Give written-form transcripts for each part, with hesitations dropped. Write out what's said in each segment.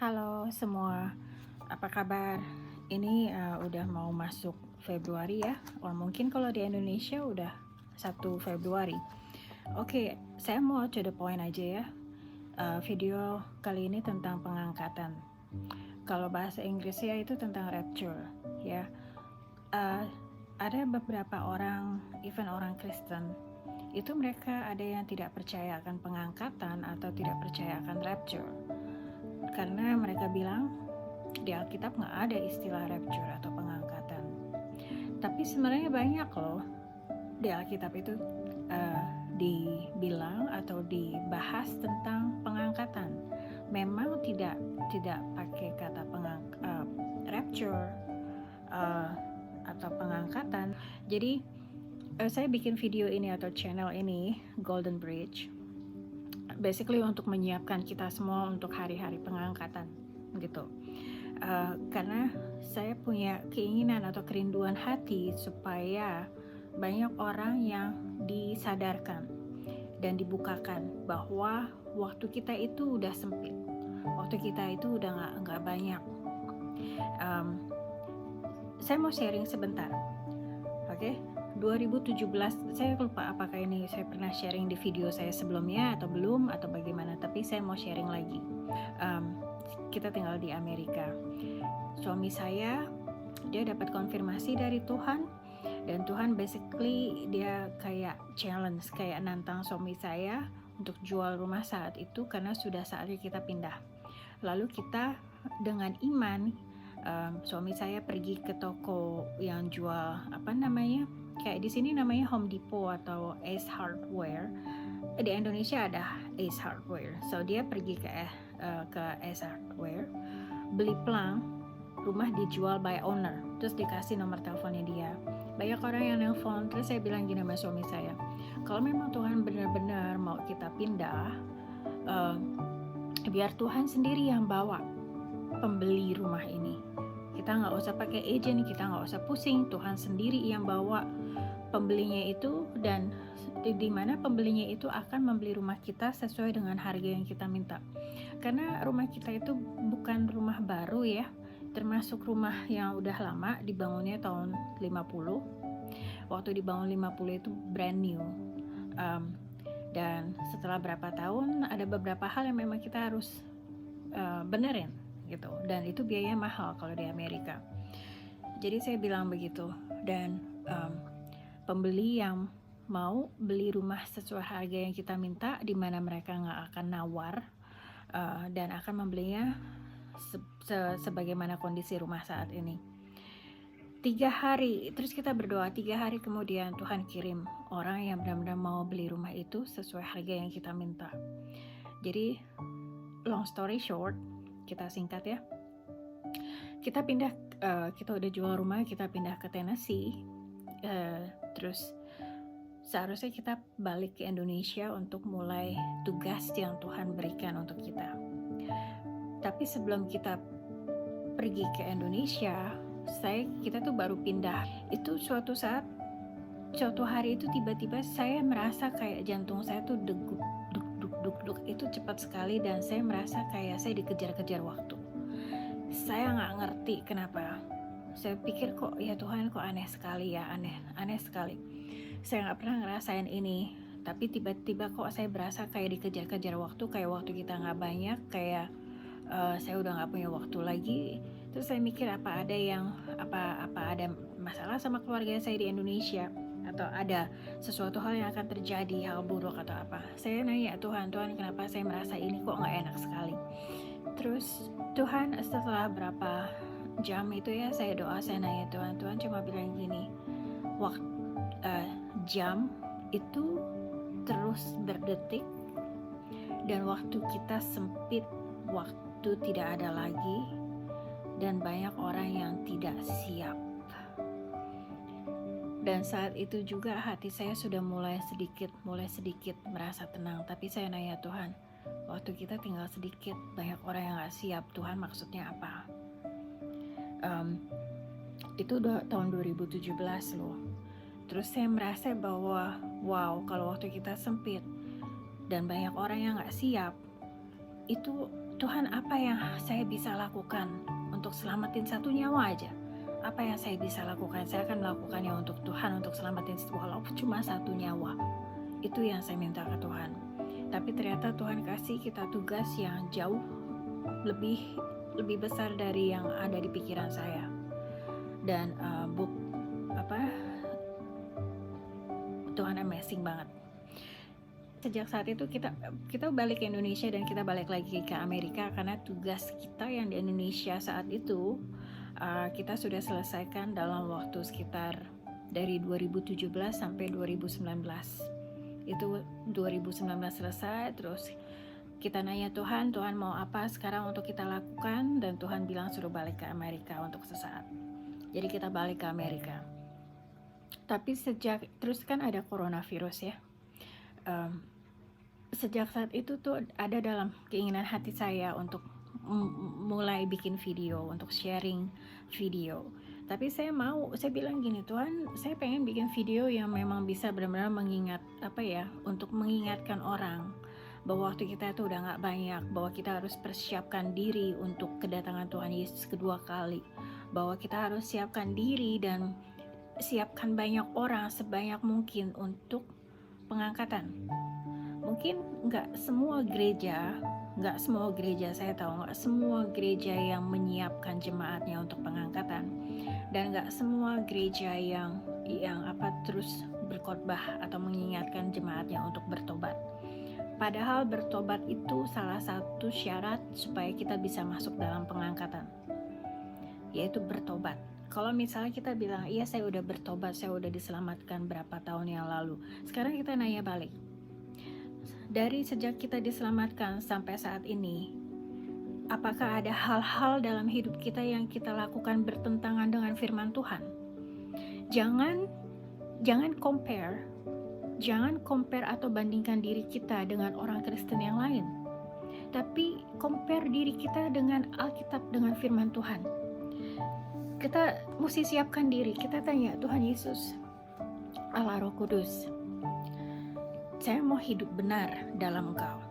Halo semua, apa kabar? Ini udah mau masuk Februari ya, mungkin kalau di Indonesia udah 1 Februari. Oke, saya mau to the point aja ya. Video kali ini tentang pengangkatan. Kalau bahasa Inggrisnya itu tentang rapture ya. Uh, ada beberapa orang, even orang Kristen, itu mereka ada yang tidak percaya akan pengangkatan atau tidak percaya akan rapture. Karena mereka bilang di Alkitab nggak ada istilah rapture atau pengangkatan. Tapi sebenarnya banyak loh di Alkitab itu dibilang atau dibahas tentang pengangkatan. Memang tidak pakai kata rapture atau pengangkatan. Jadi saya bikin video ini atau channel ini Golden Bridge basically untuk menyiapkan kita semua untuk hari-hari pengangkatan gitu. Karena saya punya keinginan atau kerinduan hati supaya banyak orang yang disadarkan dan dibukakan bahwa waktu kita itu udah sempit, waktu kita itu udah nggak banyak. Saya mau sharing sebentar, oke? 2017, saya lupa apakah ini saya pernah sharing di video saya sebelumnya atau belum atau bagaimana, tapi saya mau sharing lagi. Kita tinggal di Amerika. Suami saya, dia dapat konfirmasi dari Tuhan, dan Tuhan basically dia kayak challenge, kayak nantang suami saya untuk jual rumah saat itu karena sudah saatnya kita pindah. Lalu kita dengan iman, suami saya pergi ke toko yang jual kayak di sini namanya Home Depot atau Ace Hardware. Di Indonesia ada Ace Hardware, so dia pergi ke Ace Hardware, beli plang, rumah dijual by owner, terus dikasih nomor teleponnya dia. Banyak orang yang nelpon, terus saya bilang gini sama suami saya, kalau memang Tuhan benar-benar mau kita pindah, biar Tuhan sendiri yang bawa pembeli rumah ini. Kita nggak usah pakai agent, kita nggak usah pusing, Tuhan sendiri yang bawa pembelinya itu, dan di mana pembelinya itu akan membeli rumah kita sesuai dengan harga yang kita minta. Karena rumah kita itu bukan rumah baru ya, termasuk rumah yang udah lama, dibangunnya tahun 50. Waktu dibangun 50 itu brand new. Dan setelah berapa tahun ada beberapa hal yang memang kita harus benerin gitu, dan itu biayanya mahal kalau di Amerika. Jadi saya bilang begitu, dan pembeli yang mau beli rumah sesuai harga yang kita minta, di mana mereka nggak akan nawar, dan akan membelinya sebagaimana kondisi rumah saat ini. 3 hari, terus kita berdoa, 3 hari kemudian Tuhan kirim orang yang benar-benar mau beli rumah itu sesuai harga yang kita minta. Jadi long story short, kita singkat ya, kita pindah, kita udah jual rumah, kita pindah ke Tennessee, terus seharusnya kita balik ke Indonesia untuk mulai tugas yang Tuhan berikan untuk kita. Tapi sebelum kita pergi ke Indonesia, kita tuh baru pindah. Itu suatu hari itu tiba-tiba saya merasa kayak jantung saya tuh duk itu cepat sekali, dan saya merasa kayak saya dikejar-kejar waktu. Saya nggak ngerti kenapa. Saya pikir kok ya Tuhan, kok aneh sekali ya, aneh sekali. Saya nggak pernah ngerasain ini, tapi tiba-tiba kok saya berasa kayak dikejar-kejar waktu, kayak waktu kita nggak banyak, kayak saya udah nggak punya waktu lagi. Terus saya mikir apa ada masalah sama keluarga saya di Indonesia, atau ada sesuatu hal yang akan terjadi, hal buruk atau apa. Saya nanya Tuhan kenapa saya merasa ini kok nggak enak sekali. Terus Tuhan setelah berapa jam itu ya, saya doa, saya nanya Tuhan cuma bilang gini, jam itu terus berdetik, dan waktu kita sempit, waktu tidak ada lagi, dan banyak orang yang tidak siap. Dan saat itu juga hati saya sudah mulai sedikit merasa tenang. Tapi saya nanya Tuhan, waktu kita tinggal sedikit, banyak orang yang gak siap, Tuhan maksudnya apa? Itu udah tahun 2017 loh. Terus saya merasa bahwa wow, kalau waktu kita sempit dan banyak orang yang gak siap, itu Tuhan, apa yang saya bisa lakukan untuk selamatin satu nyawa aja? Apa yang saya bisa lakukan? Saya akan melakukannya untuk Tuhan, untuk selamatin walaupun cuma satu nyawa. Itu yang saya minta ke Tuhan. Tapi ternyata Tuhan kasih kita tugas yang jauh lebih besar dari yang ada di pikiran saya. Dan Tuhan amazing banget. Sejak saat itu kita balik ke Indonesia dan kita balik lagi ke Amerika karena tugas kita yang di Indonesia saat itu kita sudah selesaikan dalam waktu sekitar dari 2017 sampai 2019. Itu 2019 selesai, terus kita nanya Tuhan mau apa sekarang untuk kita lakukan, dan Tuhan bilang suruh balik ke Amerika untuk sesaat. Jadi kita balik ke Amerika. Tapi terus kan ada coronavirus ya. Sejak saat itu tuh ada dalam keinginan hati saya untuk mulai bikin video, untuk sharing video. Tapi saya bilang gini, Tuhan, saya pengen bikin video yang memang bisa benar-benar untuk mengingatkan orang bahwa waktu kita itu udah gak banyak, bahwa kita harus persiapkan diri untuk kedatangan Tuhan Yesus kedua kali, bahwa kita harus siapkan diri dan siapkan banyak orang sebanyak mungkin untuk pengangkatan. Mungkin nggak semua gereja saya tahu nggak semua gereja yang menyiapkan jemaatnya untuk pengangkatan, dan nggak semua gereja yang terus berkhotbah atau mengingatkan jemaatnya untuk bertobat. Padahal bertobat itu salah satu syarat supaya kita bisa masuk dalam pengangkatan, yaitu bertobat. Kalau misalnya kita bilang, iya saya udah bertobat, saya udah diselamatkan berapa tahun yang lalu, sekarang kita nanya balik, dari sejak kita diselamatkan sampai saat ini, apakah ada hal-hal dalam hidup kita yang kita lakukan bertentangan dengan firman Tuhan? Jangan compare atau bandingkan diri kita dengan orang Kristen yang lain, tapi compare diri kita dengan Alkitab, dengan firman Tuhan. Kita mesti siapkan diri, kita tanya Tuhan Yesus, Allah Roh Kudus, saya mau hidup benar dalam Engkau.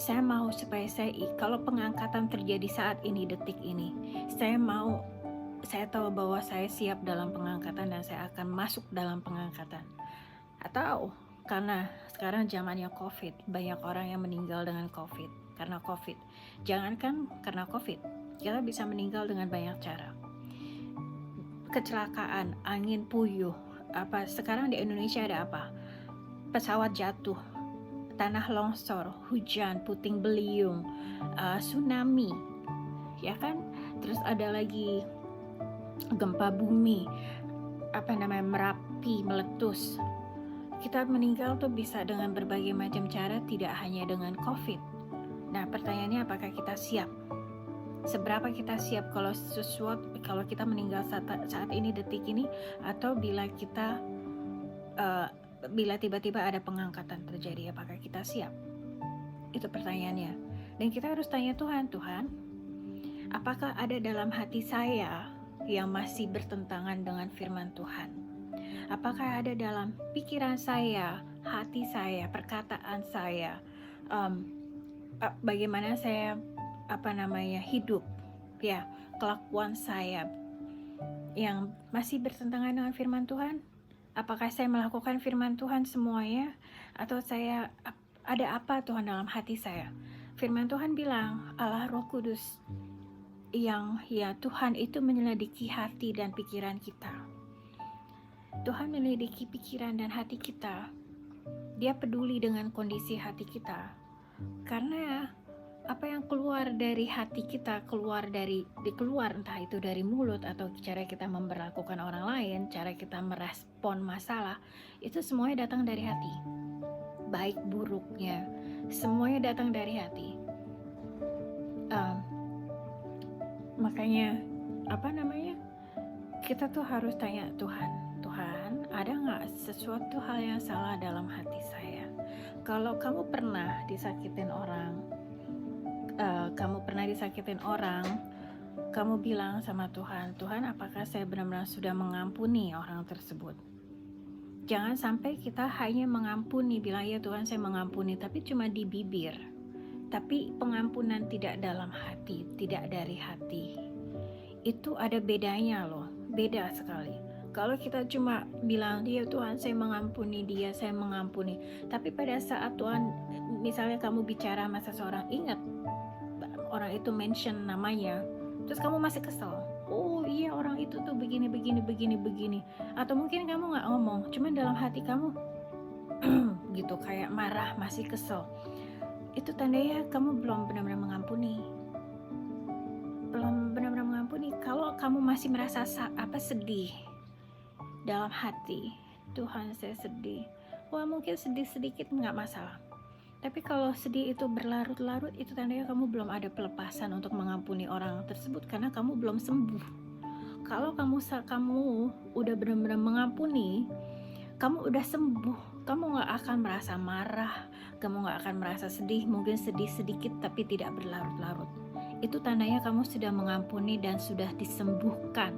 Saya mau supaya kalau pengangkatan terjadi saat ini, detik ini, saya tahu bahwa saya siap dalam pengangkatan dan saya akan masuk dalam pengangkatan. Atau karena sekarang zamannya COVID, banyak orang yang meninggal karena COVID. Jangankan karena COVID, kita bisa meninggal dengan banyak cara. Kecelakaan, angin puyuh, sekarang di Indonesia ada apa? Pesawat jatuh, tanah longsor, hujan, puting beliung, tsunami, ya kan? Terus ada lagi gempa bumi, Merapi meletus. Kita meninggal tuh bisa dengan berbagai macam cara, tidak hanya dengan COVID. Nah, pertanyaannya apakah kita siap? Seberapa kita siap kalau kita meninggal saat ini, detik ini, atau bila tiba-tiba ada pengangkatan terjadi, apakah kita siap? Itu pertanyaannya. Dan kita harus tanya Tuhan, apakah ada dalam hati saya yang masih bertentangan dengan firman Tuhan? Apakah ada dalam pikiran saya, hati saya, perkataan saya, bagaimana saya hidup, ya, kelakuan saya yang masih bertentangan dengan firman Tuhan? Apakah saya melakukan firman Tuhan semuanya, atau saya ada apa Tuhan dalam hati saya? Firman Tuhan bilang Allah Roh Kudus yang Tuhan itu menyelidiki hati dan pikiran kita. Tuhan menyelidiki pikiran dan hati kita. Dia peduli dengan kondisi hati kita, karena apa yang keluar dari hati kita, keluar entah itu dari mulut atau cara kita memperlakukan orang lain, cara kita merespon masalah, itu semuanya datang dari hati. Baik buruknya, semuanya datang dari hati. Makanya kita tuh harus tanya Tuhan, ada gak sesuatu hal yang salah dalam hati saya? Kalau kamu pernah disakitin orang, kamu bilang sama Tuhan, apakah saya benar-benar sudah mengampuni orang tersebut? Jangan sampai kita hanya mengampuni, bilang ya Tuhan saya mengampuni, tapi cuma di bibir, Tapi pengampunan tidak dalam hati, tidak dari hati, itu ada bedanya loh, beda sekali. Kalau kita cuma bilang, dia Tuhan saya mengampuni dia, saya mengampuni, tapi pada saat Tuhan, misalnya kamu bicara sama seseorang, ingat orang itu mention namanya, terus kamu masih kesel, oh iya orang itu tuh begini begini begini begini, atau mungkin kamu nggak ngomong, cuman dalam hati kamu gitu kayak marah, masih kesel, itu tandanya kamu belum benar-benar mengampuni. Kalau kamu masih merasa sedih dalam hati, Tuhan saya sedih, wah mungkin sedih sedikit nggak masalah. Tapi kalau sedih itu berlarut-larut, itu tandanya kamu belum ada pelepasan untuk mengampuni orang tersebut, karena kamu belum sembuh. Kalau kamu udah benar-benar mengampuni, kamu udah sembuh, kamu gak akan merasa marah, kamu gak akan merasa sedih, mungkin sedih sedikit tapi tidak berlarut-larut. Itu tandanya kamu sudah mengampuni dan sudah disembuhkan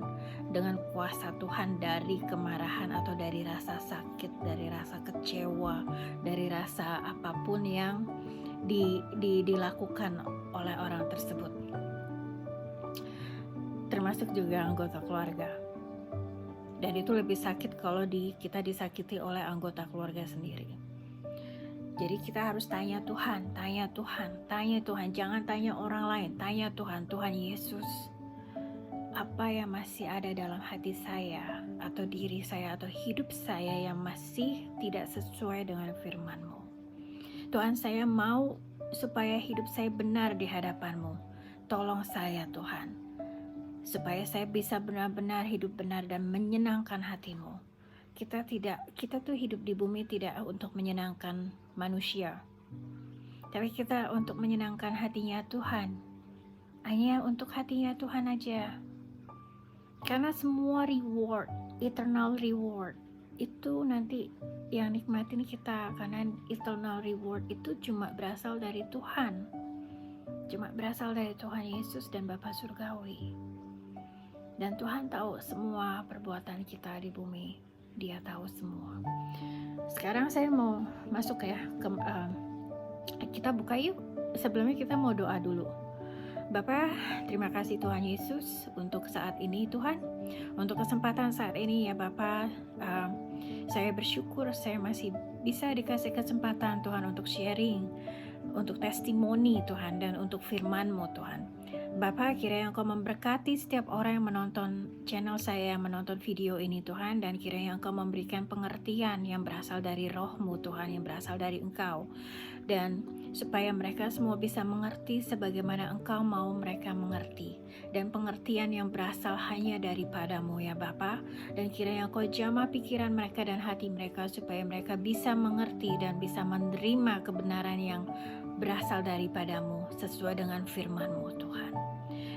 dengan kuasa Tuhan dari kemarahan atau dari rasa sakit, dari rasa kecewa, dari rasa apapun yang dilakukan oleh orang tersebut, termasuk juga anggota keluarga. Dan itu lebih sakit kalau kita disakiti oleh anggota keluarga sendiri. Jadi kita harus tanya Tuhan, jangan tanya orang lain, tanya Tuhan, Tuhan Yesus, apa yang masih ada dalam hati saya, atau diri saya, atau hidup saya yang masih tidak sesuai dengan firman-Mu. Tuhan, saya mau supaya hidup saya benar di hadapan-Mu. Tolong saya Tuhan, supaya saya bisa benar-benar hidup benar dan menyenangkan hati-Mu. Kita tuh hidup di bumi tidak untuk menyenangkan manusia, tapi kita untuk menyenangkan hatinya Tuhan. Hanya untuk hatinya Tuhan aja. Karena semua reward, eternal reward, itu nanti yang nikmatin kita, karena eternal reward itu cuma berasal dari Tuhan. Cuma berasal dari Tuhan Yesus dan Bapa Surgawi. Dan Tuhan tahu semua perbuatan kita di bumi. Dia tahu semua. Sekarang saya mau masuk ya kita buka yuk. Sebelumnya kita mau doa dulu. Bapa, terima kasih Tuhan Yesus untuk saat ini Tuhan, untuk kesempatan saat ini ya Bapa. Saya bersyukur saya masih bisa dikasih kesempatan Tuhan untuk sharing, untuk testimoni Tuhan, dan untuk firman-Mu Tuhan. Bapa, kiranya Engkau memberkati setiap orang yang menonton channel saya, yang menonton video ini Tuhan, dan kiranya Engkau memberikan pengertian yang berasal dari Roh-Mu Tuhan, yang berasal dari Engkau, dan supaya mereka semua bisa mengerti sebagaimana Engkau mau mereka mengerti, dan pengertian yang berasal hanya daripada-Mu ya Bapa. Dan kiranya Engkau jamah pikiran mereka dan hati mereka supaya mereka bisa mengerti dan bisa menerima kebenaran yang berasal daripada-Mu sesuai dengan firman-Mu Tuhan.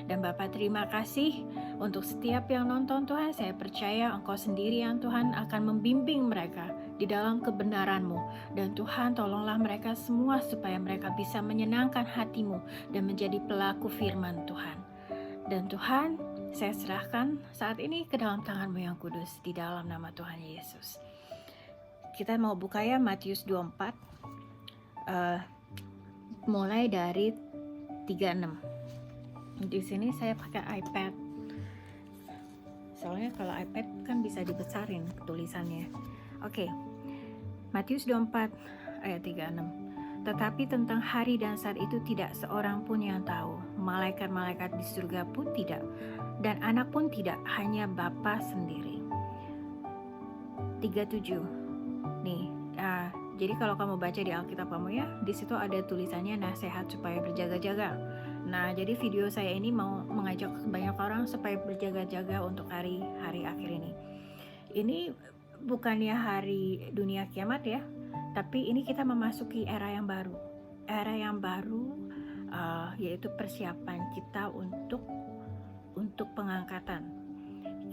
Dan Bapa, terima kasih untuk setiap yang nonton Tuhan. Saya percaya Engkau sendiri yang Tuhan akan membimbing mereka di dalam kebenaran-Mu. Dan Tuhan, tolonglah mereka semua supaya mereka bisa menyenangkan hati-Mu dan menjadi pelaku firman Tuhan. Dan Tuhan, saya serahkan saat ini ke dalam tangan-Mu yang kudus, di dalam nama Tuhan Yesus. Kita mau buka ya Matius 24, mulai dari 36. Di sini saya pakai iPad, soalnya kalau iPad kan bisa dibesarin tulisannya. Oke, Matius 24 ayat 36. Tetapi tentang hari dan saat itu tidak seorang pun yang tahu, malaikat-malaikat di surga pun tidak, dan anak pun tidak, hanya Bapa sendiri. 37. Nih, jadi kalau kamu baca di Alkitab kamu ya, di situ ada tulisannya nasihat supaya berjaga-jaga. Nah, jadi video saya ini mau mengajak banyak orang supaya berjaga-jaga untuk hari akhir ini. Ini bukannya hari dunia kiamat ya, tapi ini kita memasuki era yang baru. Era yang baru yaitu persiapan kita untuk pengangkatan.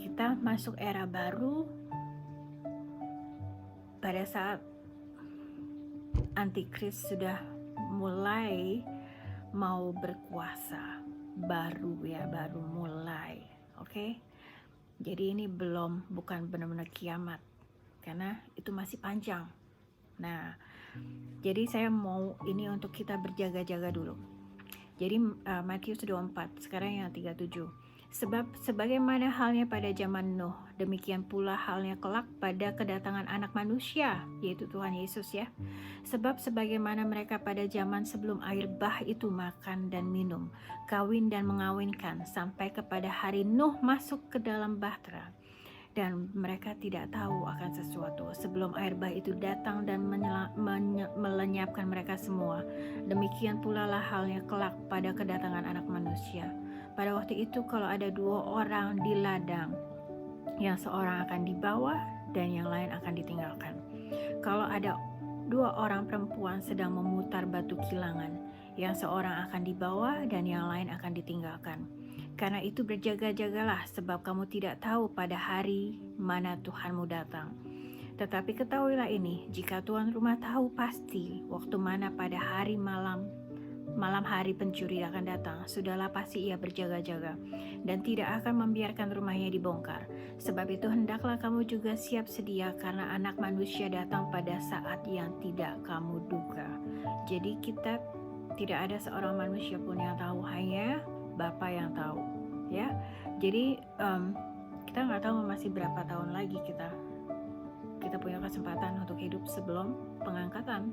Kita masuk era baru pada saat Antikris sudah mulai mau berkuasa, baru mulai. Oke? Jadi ini bukan benar-benar kiamat, karena itu masih panjang. Nah, Jadi saya mau ini untuk kita berjaga-jaga dulu. Jadi Matius 24, sekarang yang 37. Sebab sebagaimana halnya pada zaman Nuh, demikian pula halnya kelak pada kedatangan anak manusia, yaitu Tuhan Yesus ya. Sebab sebagaimana mereka pada zaman sebelum air bah itu makan dan minum, kawin dan mengawinkan, sampai kepada hari Nuh masuk ke dalam bahtera. Dan mereka tidak tahu akan sesuatu sebelum air bah itu datang dan melenyapkan mereka semua. Demikian pula lah halnya kelak pada kedatangan anak manusia. Pada waktu itu kalau ada 2 orang di ladang, yang seorang akan dibawa dan yang lain akan ditinggalkan. Kalau ada 2 orang perempuan sedang memutar batu kilangan, yang seorang akan dibawa dan yang lain akan ditinggalkan. Karena itu berjaga-jagalah, sebab kamu tidak tahu pada hari mana Tuhanmu datang. Tetapi ketahuilah ini, jika tuan rumah tahu pasti waktu mana pada hari malam hari pencuri akan datang, sudahlah pasti ia berjaga-jaga dan tidak akan membiarkan rumahnya dibongkar. Sebab itu hendaklah kamu juga siap sedia, karena anak manusia datang pada saat yang tidak kamu duga. Jadi kita tidak ada seorang manusia pun yang tahu, hanya Bapa yang tahu ya. Jadi kita nggak tahu masih berapa tahun lagi kita punya kesempatan untuk hidup sebelum pengangkatan,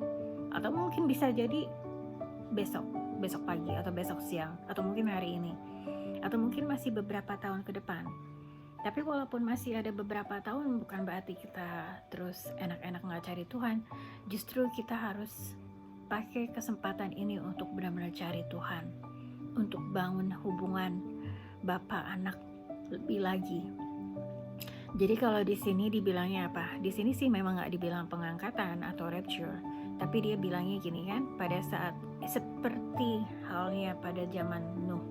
atau mungkin bisa jadi besok pagi atau besok siang, atau mungkin hari ini, atau mungkin masih beberapa tahun ke depan. Tapi walaupun masih ada beberapa tahun, bukan berarti kita terus enak-enak nggak cari Tuhan. Justru kita harus pakai kesempatan ini untuk benar-benar cari Tuhan, untuk bangun hubungan Bapa anak lebih lagi. Jadi kalau di sini dibilangnya apa? Di sini sih memang nggak dibilang pengangkatan atau rapture, tapi dia bilangnya gini kan, pada saat seperti halnya pada zaman Nuh.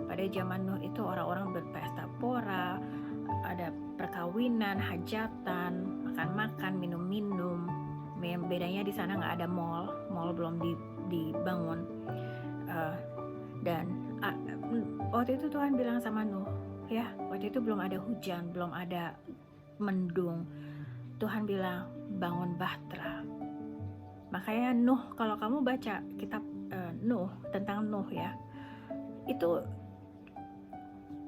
Pada zaman Nuh itu orang-orang berpesta pora, ada perkawinan, hajatan, makan-makan, minum-minum. Bedanya di sana nggak ada mall belum dibangun. Dan waktu itu Tuhan bilang sama Nuh, ya, waktu itu belum ada hujan, belum ada mendung. Tuhan bilang bangun bahtera. Makanya Nuh, kalau kamu baca kitab Nuh, tentang Nuh ya, itu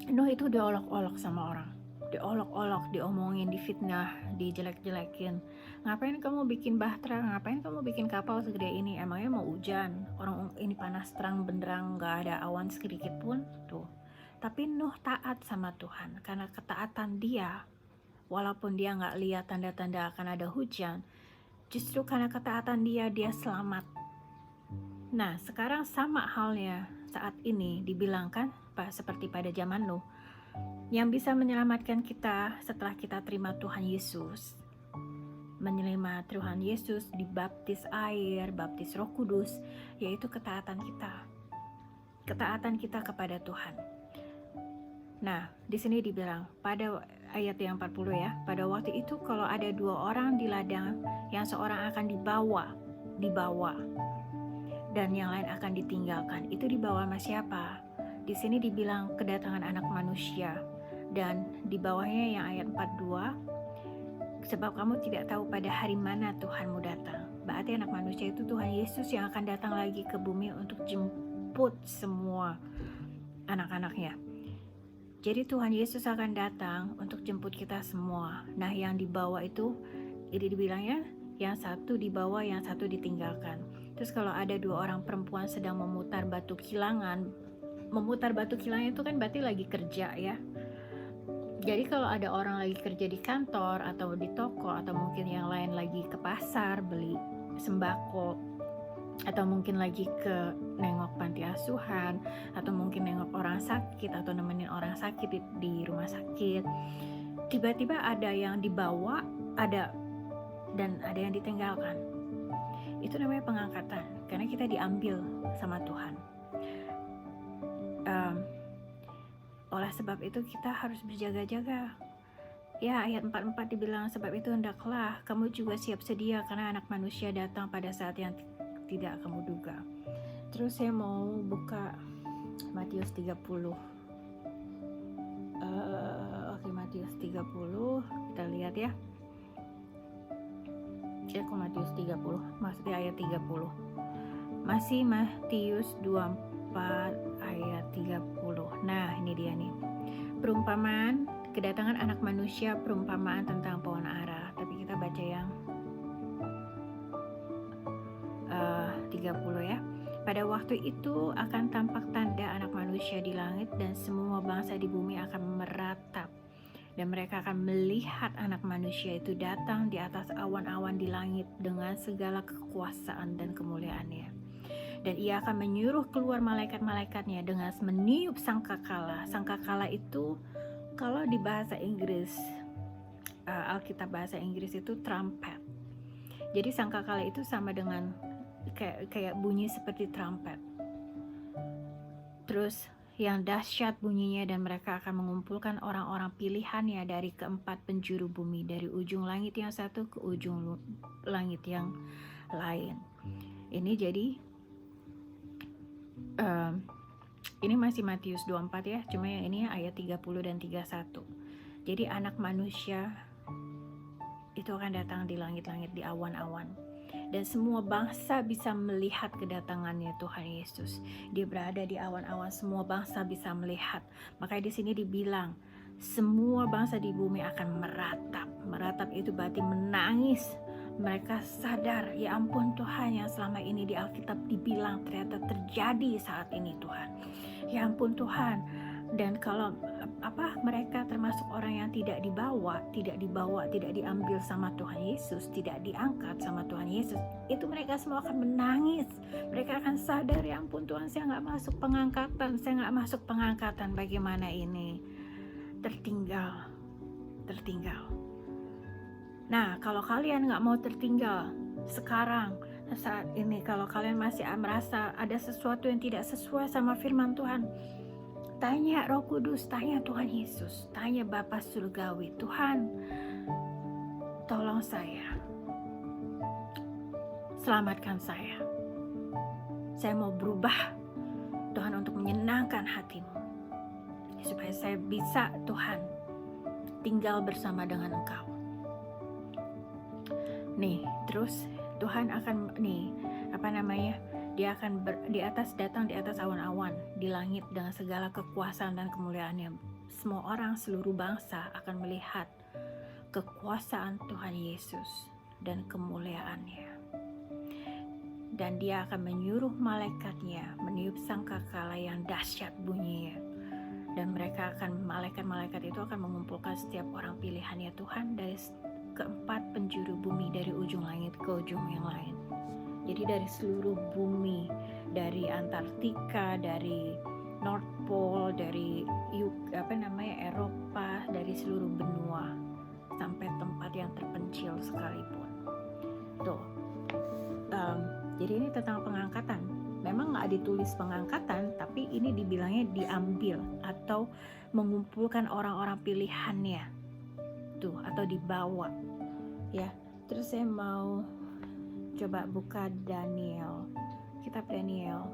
Nuh itu diolok-olok sama orang, diolok-olok, diomongin, difitnah, dijelek-jelekin. Ngapain kamu bikin bahtera? Ngapain kamu bikin kapal segede ini? Emangnya mau hujan? Orang ini panas terang benderang, gak ada awan sedikit pun tuh. Tapi Nuh taat sama Tuhan, karena ketaatan dia, walaupun dia gak lihat tanda-tanda akan ada hujan, justru karena ketaatan dia selamat. Nah, sekarang sama halnya saat ini dibilangkan seperti pada zaman Nuh. Yang bisa menyelamatkan kita setelah kita terima Tuhan Yesus, menerima Tuhan Yesus, dibaptis air, baptis Roh Kudus, yaitu ketaatan kita kepada Tuhan. Nah, di sini dibilang pada ayat yang 40 ya, pada waktu itu kalau ada 2 orang di ladang, yang seorang akan dibawa dan yang lain akan ditinggalkan. Itu dibawa sama siapa? Di sini dibilang kedatangan anak manusia, dan di bawahnya yang ayat 42, sebab kamu tidak tahu pada hari mana Tuhanmu datang. Berarti anak manusia itu Tuhan Yesus yang akan datang lagi ke bumi untuk jemput semua anak-anaknya. Jadi Tuhan Yesus akan datang untuk jemput kita semua. Nah, yang dibawa itu, ini dibilangnya yang satu dibawa, yang satu ditinggalkan. Terus kalau ada 2 orang perempuan sedang memutar batu kilangan itu kan berarti lagi kerja ya. Jadi kalau ada orang lagi kerja di kantor atau di toko, atau mungkin yang lain lagi ke pasar beli sembako, atau mungkin lagi ke nengok panti asuhan, atau mungkin nengok orang sakit, atau nemenin orang sakit di rumah sakit, tiba-tiba ada yang dibawa, dan ada yang ditinggalkan. Itu namanya pengangkatan, karena kita diambil sama Tuhan. Oleh sebab itu kita harus berjaga-jaga. Ya, ayat 44 dibilang, sebab itu hendaklah kamu juga siap sedia, karena anak manusia datang pada saat yang tidak kamu duga. Terus saya mau buka Matius 30. Matius 30, kita lihat ya. kok Matius 30, maksudnya ayat 30. Masih Matius 24 ayat 30. Nah, ini dia nih. Perumpamaan kedatangan anak manusia, perumpamaan tentang pohon ara. Tapi kita baca yang 30 ya. Pada waktu itu akan tampak tanda anak manusia di langit, dan semua bangsa di bumi akan meratap. Dan mereka akan melihat anak manusia itu datang di atas awan-awan di langit dengan segala kekuasaan dan kemuliaannya. Dan ia akan menyuruh keluar malaikat-malaikatnya dengan meniup sangkakala. Sangkakala itu kalau di bahasa Inggris, Alkitab bahasa Inggris itu trumpet. Jadi sangkakala itu sama dengan kayak bunyi seperti trumpet. Terus yang dahsyat bunyinya, dan mereka akan mengumpulkan orang-orang pilihannya dari keempat penjuru bumi, dari ujung langit yang satu ke ujung langit yang lain. Ini jadi ini masih Matius 24 ya, cuma yang ini ayat 30 dan 31. Jadi anak manusia itu akan datang di langit-langit, di awan-awan. Dan semua bangsa bisa melihat kedatangannya Tuhan Yesus. Dia berada di awan-awan, semua bangsa bisa melihat. Makanya di sini dibilang semua bangsa di bumi akan meratap. Meratap itu berarti menangis. Mereka sadar, ya ampun Tuhan, yang selama ini di Alkitab dibilang ternyata terjadi saat ini Tuhan. Ya ampun Tuhan. Dan kalau mereka termasuk orang yang tidak dibawa, tidak diambil sama Tuhan Yesus, tidak diangkat sama Tuhan Yesus, itu mereka semua akan menangis. Mereka akan sadar, ya ampun Tuhan, saya nggak masuk pengangkatan, bagaimana ini? Tertinggal. Nah, kalau kalian nggak mau tertinggal sekarang, saat ini, kalau kalian masih merasa ada sesuatu yang tidak sesuai sama firman Tuhan, tanya Roh Kudus, tanya Tuhan Yesus, tanya Bapa Surgawi, Tuhan, tolong saya, selamatkan saya mau berubah Tuhan, untuk menyenangkan hatimu, supaya saya bisa Tuhan tinggal bersama dengan Engkau. Nih, terus Tuhan akan dia akan datang di atas awan-awan di langit dengan segala kekuasaan dan kemuliaannya. Semua orang, seluruh bangsa akan melihat kekuasaan Tuhan Yesus dan kemuliaannya. Dan dia akan menyuruh malaikatnya meniup sangkakala yang dahsyat bunyinya. Dan malaikat-malaikat itu akan mengumpulkan setiap orang pilihannya Tuhan dari keempat penjuru bumi, dari ujung langit ke ujung yang lain. Jadi dari seluruh bumi, dari Antartika, dari North Pole, dari Eropa, dari seluruh benua sampai tempat yang terpencil sekalipun. Tuh. Jadi ini tentang pengangkatan. Memang nggak ditulis pengangkatan, tapi ini dibilangnya diambil atau mengumpulkan orang-orang pilihannya, tuh, atau dibawa, ya. Terus saya mau coba buka Daniel, kitab Daniel.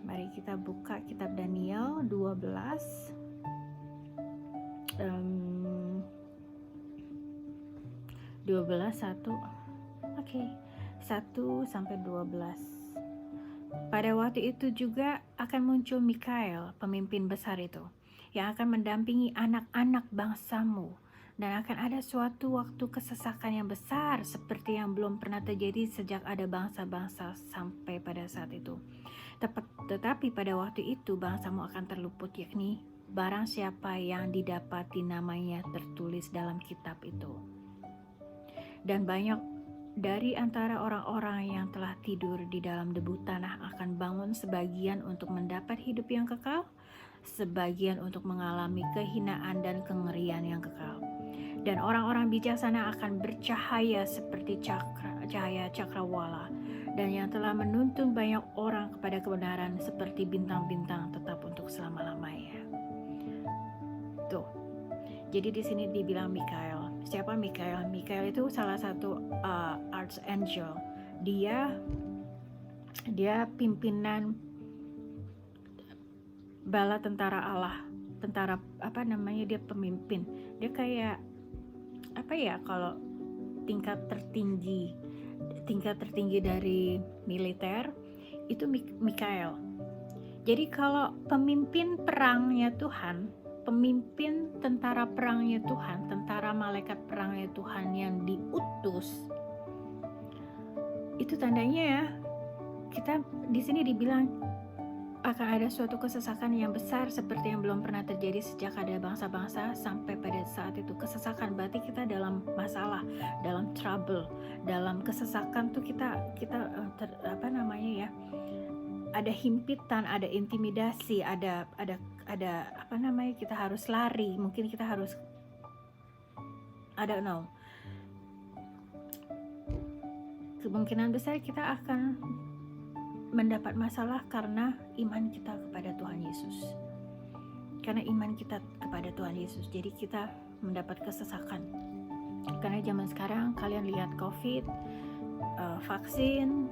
Mari kita buka kitab Daniel 12 1 sampai 12. Pada waktu itu juga akan muncul Mikael, pemimpin besar itu, yang akan mendampingi anak-anak bangsamu, dan akan ada suatu waktu kesesakan yang besar seperti yang belum pernah terjadi sejak ada bangsa-bangsa sampai pada saat itu. Tetapi pada waktu itu bangsamu akan terluput, yakni barang siapa yang didapati namanya tertulis dalam kitab itu. Dan banyak dari antara orang-orang yang telah tidur di dalam debu tanah akan bangun, sebagian untuk mendapat hidup yang kekal, sebagian untuk mengalami kehinaan dan kengerian yang kekal. Dan orang-orang bijaksana akan bercahaya seperti cahaya cakrawala, dan yang telah menuntun banyak orang kepada kebenaran seperti bintang-bintang tetap untuk selama-lamanya. Tuh. Jadi di sini dibilang Mikael. Siapa Mikael? Mikael itu salah satu archangel. Dia pimpinan bala tentara Allah. Dia pemimpin. Dia kayak kalau tingkat tertinggi dari militer itu Mikael. Jadi kalau pemimpin perangnya Tuhan, pemimpin tentara perangnya Tuhan, tentara malaikat perangnya Tuhan yang diutus, itu tandanya ya, kita di sini dibilang akan ada suatu kesesakan yang besar seperti yang belum pernah terjadi sejak ada bangsa-bangsa sampai pada saat itu. Kesesakan berarti kita dalam masalah, dalam trouble, dalam kesesakan tuh kita ada himpitan, ada intimidasi, ada kita harus lari, mungkin kita harus kemungkinan besar kita akan mendapat masalah karena iman kita kepada Tuhan Yesus. Karena iman kita kepada Tuhan Yesus, jadi kita mendapat kesesakan. Karena zaman sekarang kalian lihat COVID, vaksin,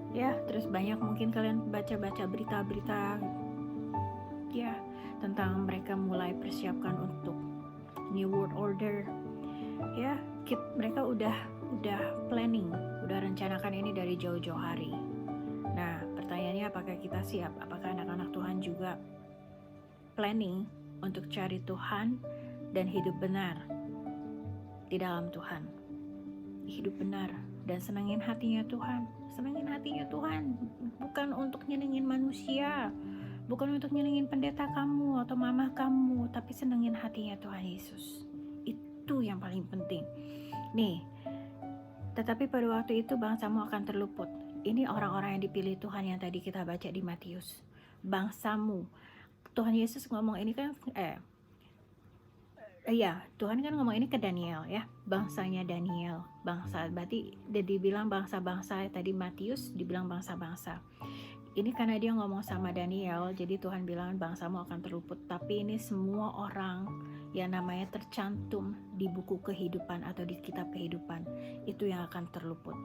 ya, terus banyak mungkin kalian baca-baca berita-berita ya tentang mereka mulai persiapkan untuk New World Order. Ya, mereka udah planning, udah rencanakan ini dari jauh-jauh hari. Nah, pertanyaannya apakah kita siap? Apakah anak-anak Tuhan juga planning untuk cari Tuhan dan hidup benar di dalam Tuhan? Hidup benar dan senangin hatinya Tuhan. Senangin hatinya Tuhan, bukan untuk nyenengin manusia, bukan untuk nyenengin pendeta kamu atau mama kamu, tapi senangin hatinya Tuhan Yesus. Itu yang paling penting. Nih, tetapi pada waktu itu bangsamu akan terluput. Ini orang-orang yang dipilih Tuhan yang tadi kita baca di Matius. Bangsamu. Tuhan Yesus ngomong ini kan Tuhan kan ngomong ini ke Daniel ya, bangsanya Daniel, bangsa, berarti dibilang bangsa-bangsa, tadi Matius dibilang bangsa-bangsa. Ini karena dia ngomong sama Daniel, jadi Tuhan bilang bangsamu akan terluput, tapi ini semua orang yang namanya tercantum di buku kehidupan atau di kitab kehidupan, itu yang akan terluput.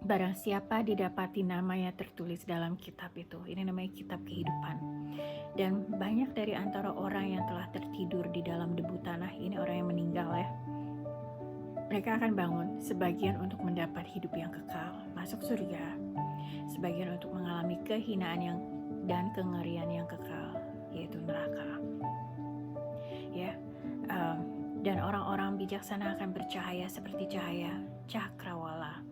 Barang siapa didapati namanya tertulis dalam kitab itu, ini namanya kitab kehidupan. Dan banyak dari antara orang yang telah tertidur di dalam debu tanah, ini orang yang meninggal ya, mereka akan bangun, sebagian untuk mendapat hidup yang kekal, masuk surga, sebagian untuk mengalami kehinaan dan kengerian yang kekal, yaitu neraka. Ya, dan orang-orang bijaksana akan bercahaya seperti cahaya cakrawala,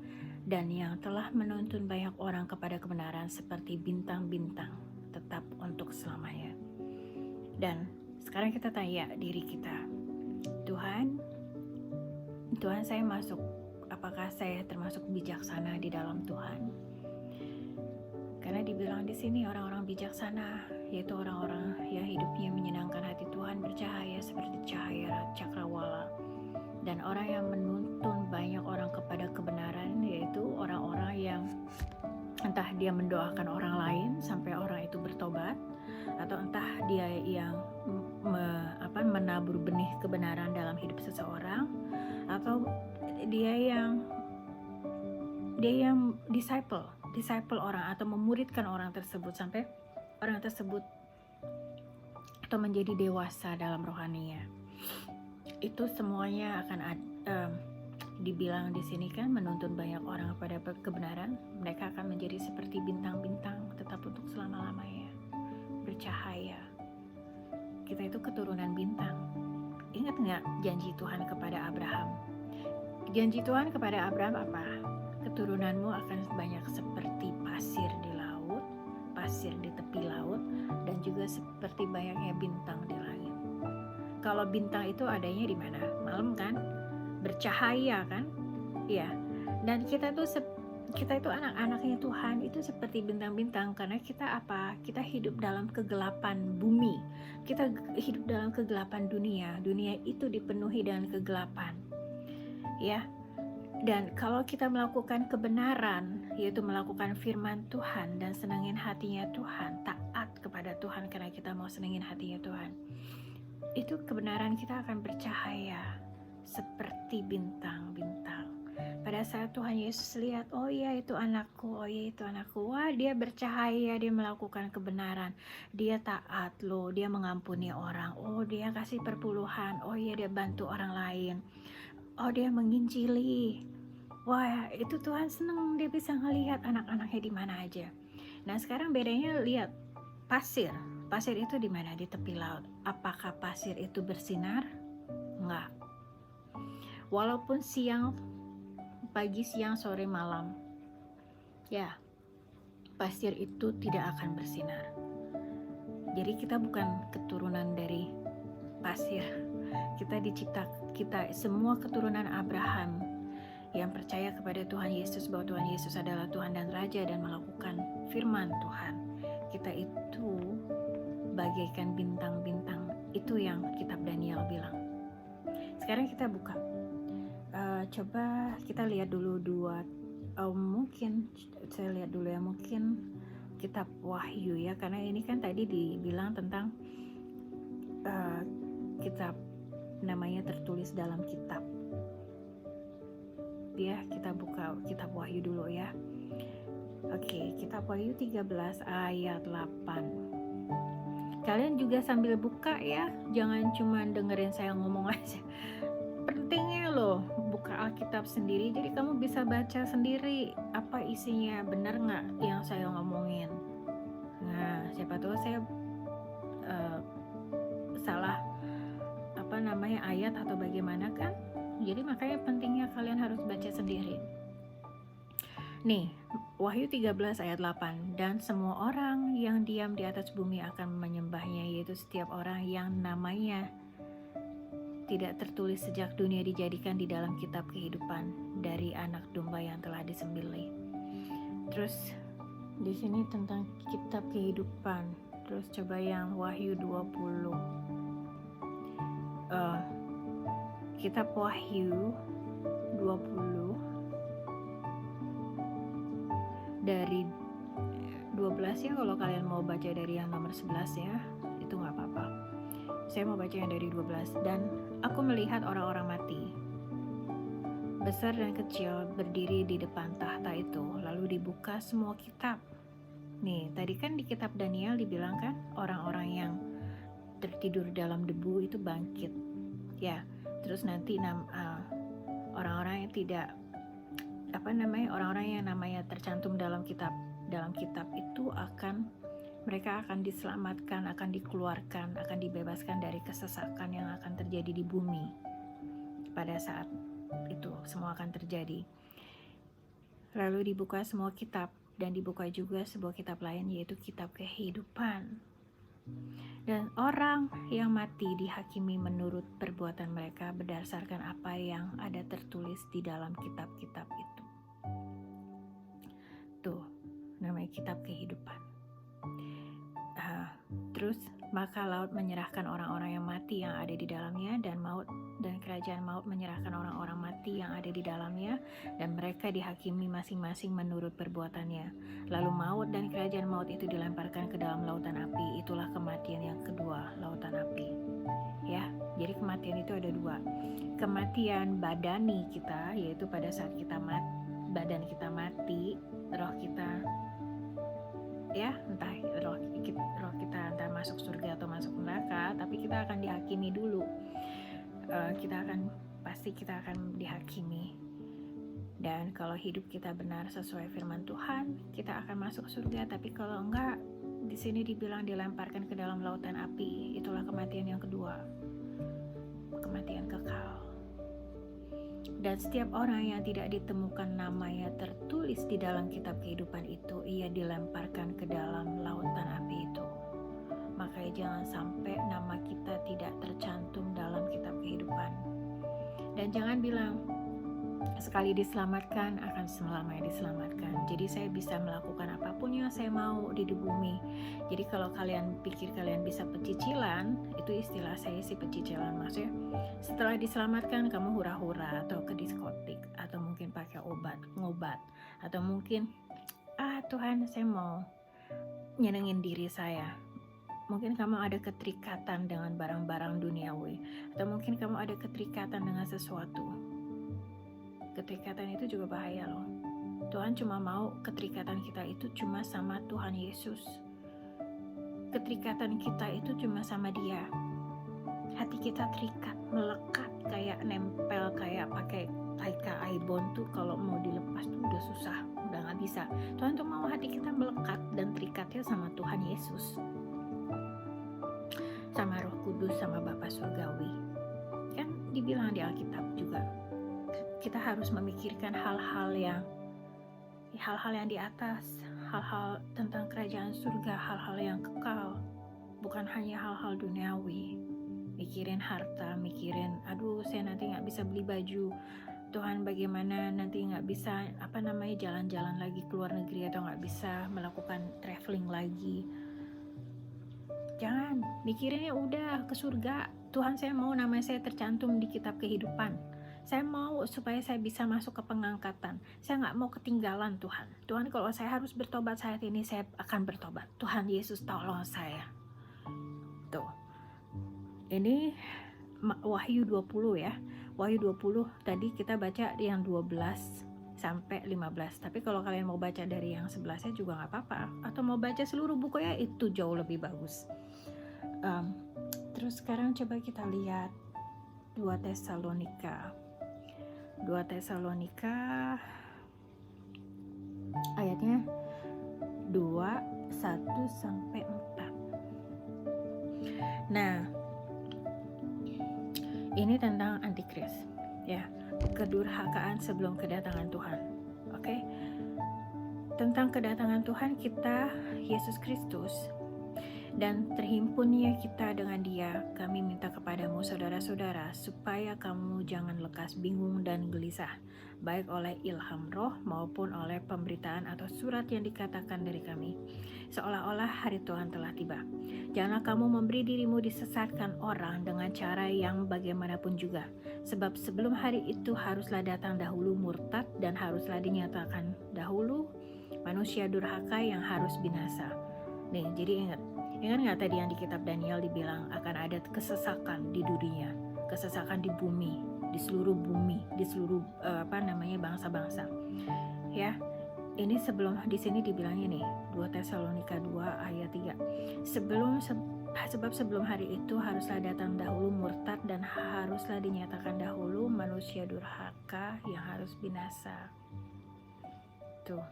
dan yang telah menuntun banyak orang kepada kebenaran seperti bintang-bintang tetap untuk selamanya. Dan sekarang kita tanya diri kita, Tuhan saya masuk, apakah saya termasuk bijaksana di dalam Tuhan? Karena dibilang di sini orang-orang bijaksana, yaitu orang-orang yang hidupnya menyenangkan hati Tuhan, bercahaya seperti cahaya cakrawala. Dan orang yang menuntun banyak orang kepada kebenaran, yaitu orang-orang yang entah dia mendoakan orang lain sampai orang itu bertobat, atau entah dia yang menabur benih kebenaran dalam hidup seseorang, atau dia yang disciple orang atau memuridkan orang tersebut sampai orang tersebut atau menjadi dewasa dalam rohaninya. Itu semuanya akan dibilang di sini kan, menuntun banyak orang kepada kebenaran. Mereka akan menjadi seperti bintang-bintang tetap untuk selama-lamanya, bercahaya. Kita itu keturunan bintang. Ingat nggak janji Tuhan kepada Abraham? Janji Tuhan kepada Abraham apa? Keturunanmu akan banyak seperti pasir di laut, pasir di tepi laut, dan juga seperti banyaknya bintang di langit. Kalau bintang itu adanya di mana? Malam kan? Bercahaya kan? Iya. Dan kita itu anak-anaknya Tuhan itu seperti bintang-bintang, karena kita apa? Kita hidup dalam kegelapan bumi. Kita hidup dalam kegelapan dunia. Dunia itu dipenuhi dengan kegelapan. Ya. Dan kalau kita melakukan kebenaran, yaitu melakukan firman Tuhan dan senangin hatinya Tuhan, taat kepada Tuhan karena kita mau senangin hatinya Tuhan, itu kebenaran kita akan bercahaya seperti bintang-bintang. pada saat Tuhan Yesus lihat, oh iya itu anakku, oh iya itu anakku, wah dia bercahaya, dia melakukan kebenaran, dia taat loh, dia mengampuni orang, oh dia kasih perpuluhan, oh iya dia bantu orang lain, oh dia menginjili. Wah itu Tuhan seneng, dia bisa ngelihat anak-anaknya di mana aja. Nah sekarang bedanya lihat pasir itu di mana? Di tepi laut. Apakah pasir itu bersinar? Enggak. Walaupun siang, pagi, siang, sore, malam, ya pasir itu tidak akan bersinar. Jadi kita bukan keturunan dari pasir. Kita semua keturunan Abraham yang percaya kepada Tuhan Yesus, bahwa Tuhan Yesus adalah Tuhan dan Raja dan melakukan firman Tuhan. Kita itu bagaikan bintang-bintang, itu yang kitab Daniel bilang. Sekarang kita buka, coba kita lihat dulu mungkin saya lihat dulu ya, mungkin kitab Wahyu ya, karena ini kan tadi dibilang tentang kitab namanya tertulis dalam kitab ya. Kita buka kitab Wahyu dulu ya. Oke, kitab Wahyu 13 ayat 8. Kalian juga sambil buka ya, jangan cuma dengerin saya ngomong aja. Pentingnya loh buka Alkitab sendiri, jadi kamu bisa baca sendiri apa isinya, benar nggak yang saya ngomongin. Nah siapa tahu saya salah ayat atau bagaimana kan, jadi makanya pentingnya kalian harus baca sendiri. Nih, Wahyu 13 ayat 8. Dan semua orang yang diam di atas bumi akan menyembahnya, yaitu setiap orang yang namanya tidak tertulis sejak dunia dijadikan di dalam kitab kehidupan dari anak domba yang telah disembelih. Terus di sini tentang kitab kehidupan. Terus coba yang Wahyu 20. Kitab Wahyu 20 dari 12 ya, kalau kalian mau baca dari yang nomor 11 ya, itu gak apa-apa. Saya mau baca yang dari 12. Dan aku melihat orang-orang mati, besar dan kecil, berdiri di depan tahta itu. Lalu dibuka semua kitab. Nih, tadi kan di kitab Daniel dibilang kan, orang-orang yang tertidur dalam debu itu bangkit. Ya, terus nanti orang-orang yang tidak orang-orang yang namanya tercantum dalam kitab itu mereka akan diselamatkan, akan dikeluarkan, akan dibebaskan dari kesesakan yang akan terjadi di bumi. Pada saat itu semua akan terjadi. Lalu dibuka semua kitab, dan dibuka juga sebuah kitab lain, yaitu kitab kehidupan. Dan orang yang mati dihakimi menurut perbuatan mereka berdasarkan apa yang ada tertulis di dalam kitab-kitab itu. Tuh, namanya kitab kehidupan. Terus maka laut menyerahkan orang-orang yang mati yang ada di dalamnya, dan kerajaan maut menyerahkan orang-orang mati yang ada di dalamnya, dan mereka dihakimi masing-masing menurut perbuatannya. Lalu maut dan kerajaan maut itu dilemparkan ke dalam lautan api. Itulah kematian yang kedua, lautan api. Ya, jadi kematian itu ada dua. Kematian badani kita, yaitu pada saat kita badan kita mati, roh kita ya, entah roh kita entah masuk surga atau masuk neraka, tapi kita akan dihakimi dulu. Kita akan dihakimi. Dan kalau hidup kita benar sesuai firman Tuhan, kita akan masuk surga. Tapi kalau enggak, di sini dibilang dilemparkan ke dalam lautan api. Itulah kematian yang kedua, kematian kekal. Dan setiap orang yang tidak ditemukan namanya tertulis di dalam kitab kehidupan itu, ia dilemparkan ke dalam lautan api itu. Makanya jangan sampai nama kita tidak tercantum dalam kitab kehidupan. Dan jangan bilang, sekali diselamatkan akan selamanya diselamatkan. Jadi saya bisa melakukan apapun yang saya mau di bumi. Jadi kalau kalian pikir kalian bisa pecicilan, itu istilah saya sih pecicilan, maksudnya setelah diselamatkan kamu hura-hura atau ke diskotik, atau mungkin pakai ngobat, atau mungkin Tuhan saya mau nyenengin diri saya. Mungkin kamu ada keterikatan dengan barang-barang duniawi, atau mungkin kamu ada keterikatan dengan sesuatu. Keterikatan itu juga bahaya loh. Tuhan cuma mau keterikatan kita itu cuma sama Tuhan Yesus. Keterikatan kita itu cuma sama Dia. Hati kita terikat, melekat, kayak nempel, kayak pakai aibon tuh kalau mau dilepas tuh udah susah, udah gak bisa. Tuhan tuh mau hati kita melekat dan terikatnya sama Tuhan Yesus, sama Roh Kudus, sama Bapa Surgawi. Kan dibilang di Alkitab juga, kita harus memikirkan hal-hal yang di atas, hal-hal tentang kerajaan surga, hal-hal yang kekal, bukan hanya hal-hal duniawi. Mikirin harta, mikirin aduh saya nanti gak bisa beli baju, Tuhan bagaimana nanti gak bisa jalan-jalan lagi ke luar negeri, atau gak bisa melakukan traveling lagi. Jangan, mikirinnya udah ke surga. Tuhan, saya mau nama saya tercantum di kitab kehidupan. Saya mau supaya saya bisa masuk ke pengangkatan. Saya gak mau ketinggalan Tuhan. Tuhan, kalau saya harus bertobat saat ini, saya akan bertobat. Tuhan Yesus tolong saya. Tuh. Ini Wahyu 20 ya. Wahyu 20 tadi kita baca yang 12 sampai 15. Tapi kalau kalian mau baca dari yang 11-nya juga gak apa-apa. Atau mau baca seluruh bukunya, itu jauh lebih bagus. Terus sekarang coba kita lihat 2 Tesalonika. 2 Tesalonika ayatnya 2, 1 sampai 4. Nah, ini tentang antikris ya, kedurhakaan sebelum kedatangan Tuhan. Oke. Tentang kedatangan Tuhan kita, Yesus Kristus, dan terhimpunnya kita dengan Dia, kami minta kepadamu saudara-saudara, supaya kamu jangan lekas bingung dan gelisah, baik oleh ilham roh maupun oleh pemberitaan atau surat yang dikatakan dari kami, seolah-olah hari Tuhan telah tiba. Janganlah kamu memberi dirimu disesatkan orang dengan cara yang bagaimanapun juga, sebab sebelum hari itu haruslah datang dahulu murtad, dan haruslah dinyatakan dahulu manusia durhaka yang harus binasa. Nih, jadi ingat gak tadi yang di kitab Daniel dibilang akan ada kesesakan di dunia, kesesakan di bumi, di seluruh bumi, di seluruh bangsa-bangsa. Ya, ini sebelum di sini dibilangnya nih 2 Tesalonika 2 ayat 3. Sebab sebelum hari itu haruslah datang dahulu murtad, dan haruslah dinyatakan dahulu manusia durhaka yang harus binasa. Tuh.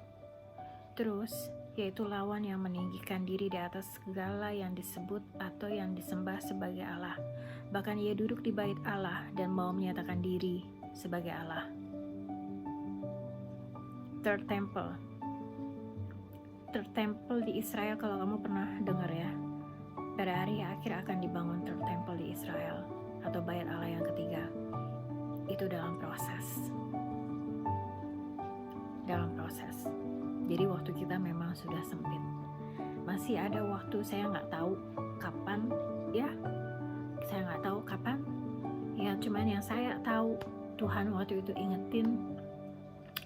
Terus, yaitu lawan yang meninggikan diri di atas segala yang disebut atau yang disembah sebagai Allah. Bahkan ia duduk di bait Allah dan mau menyatakan diri sebagai Allah. Third Temple di Israel, kalau kamu pernah dengar ya, pada hari akhir akan dibangun Third Temple di Israel, atau bait Allah yang ketiga. Itu dalam proses. Jadi waktu kita memang sudah sempit. Masih ada waktu, saya nggak tahu kapan ya. Ya, cuman yang saya tahu, Tuhan waktu itu ingetin,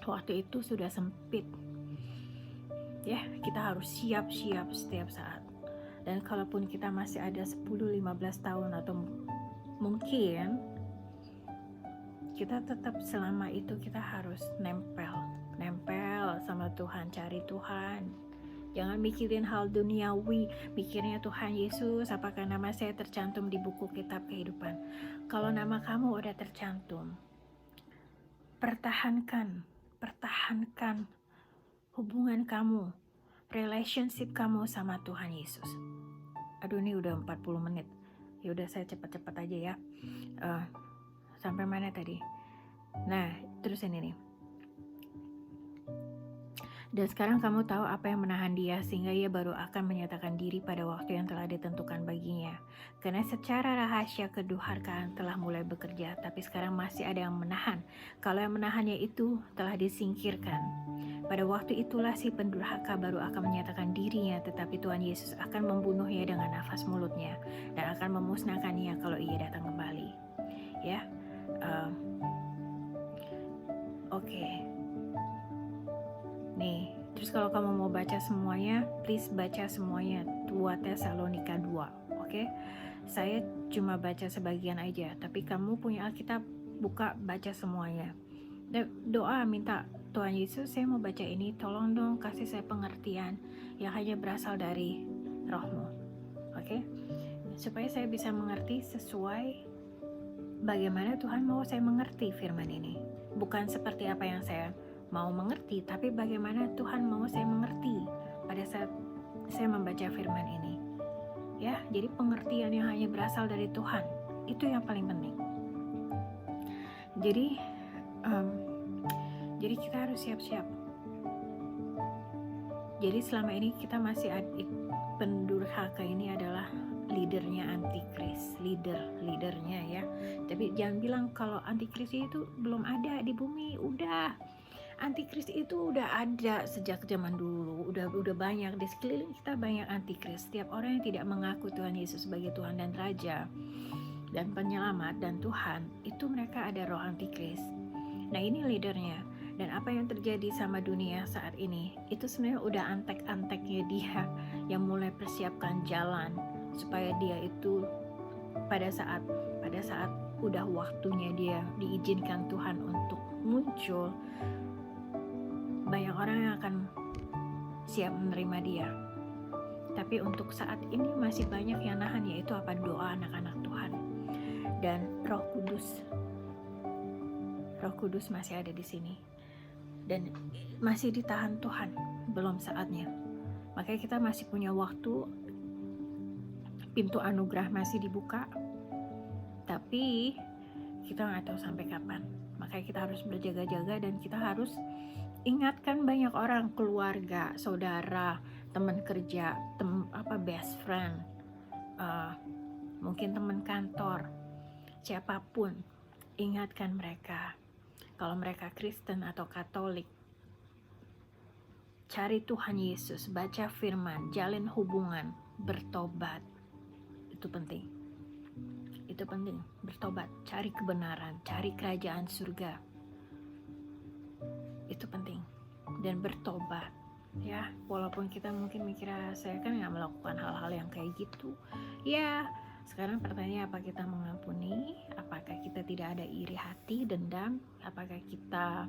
waktu itu sudah sempit. Ya, kita harus siap-siap setiap saat. Dan kalaupun kita masih ada 10-15 tahun atau mungkin, kita tetap selama itu kita harus nempel sama Tuhan, cari Tuhan. Jangan mikirin hal duniawi, mikirnya Tuhan Yesus, apakah nama saya tercantum di buku kitab kehidupan. Kalau nama kamu udah tercantum, pertahankan hubungan kamu, relationship kamu sama Tuhan Yesus. Aduh, ini udah 40 menit. Ya udah, saya cepat-cepat aja ya. Sampai mana tadi? Nah, terus ini nih. Dan sekarang kamu tahu apa yang menahan dia, sehingga ia baru akan menyatakan diri pada waktu yang telah ditentukan baginya. Karena secara rahasia kedurhakaan telah mulai bekerja, tapi sekarang masih ada yang menahan. Kalau yang menahannya itu telah disingkirkan, pada waktu itulah si pendurhaka baru akan menyatakan dirinya, tetapi Tuhan Yesus akan membunuhnya dengan nafas mulutnya, dan akan memusnahkannya kalau ia datang kembali. Ya, oke. Nih, terus kalau kamu mau baca semuanya, please baca semuanya 2 Tesalonika 2, oke? Saya cuma baca sebagian aja, tapi kamu punya Alkitab, buka baca semuanya. doa minta, Tuhan Yesus, saya mau baca ini, tolong dong kasih saya pengertian yang hanya berasal dari Roh-Mu. Oke? Supaya saya bisa mengerti sesuai bagaimana Tuhan mau saya mengerti firman ini. Bukan seperti apa yang saya mau mengerti, tapi bagaimana Tuhan mau saya mengerti pada saat saya membaca firman ini. Ya, jadi pengertian yang hanya berasal dari Tuhan, itu yang paling penting. Jadi kita harus siap-siap. Jadi selama ini kita masih pendurhaka ini adalah leadernya antikris, leadernya ya. Tapi jangan bilang kalau antikris itu belum ada di bumi. Udah, antikris itu udah ada sejak zaman dulu. Udah banyak di sekeliling kita, banyak antikris. Setiap orang yang tidak mengaku Tuhan Yesus sebagai Tuhan dan Raja dan Penyelamat dan Tuhan, itu mereka ada roh antikris. Nah, ini leadernya. Dan apa yang terjadi sama dunia saat ini, itu sebenarnya udah antek-anteknya dia yang mulai persiapkan jalan supaya dia itu pada saat udah waktunya dia diizinkan Tuhan untuk muncul, banyak orang yang akan siap menerima dia. Tapi untuk saat ini masih banyak yang nahan, yaitu apa? Doa anak-anak Tuhan dan Roh Kudus masih ada di sini dan masih ditahan Tuhan, belum saatnya. Makanya kita masih punya waktu, pintu anugerah masih dibuka, tapi kita nggak tahu sampai kapan. Makanya kita harus berjaga-jaga dan kita harus ingatkan banyak orang, keluarga, saudara, teman kerja, best friend, mungkin teman kantor, siapapun, ingatkan mereka. Kalau mereka Kristen atau Katolik, cari Tuhan Yesus, baca firman, jalin hubungan, bertobat. Itu penting. Bertobat, cari kebenaran, cari kerajaan surga. Itu penting. Dan bertobat, ya. Walaupun kita mungkin mikir, saya kan nggak melakukan hal-hal yang kayak gitu. Ya, sekarang pertanyaannya, apa kita mengampuni? Apakah kita tidak ada iri hati, dendam? Apakah kita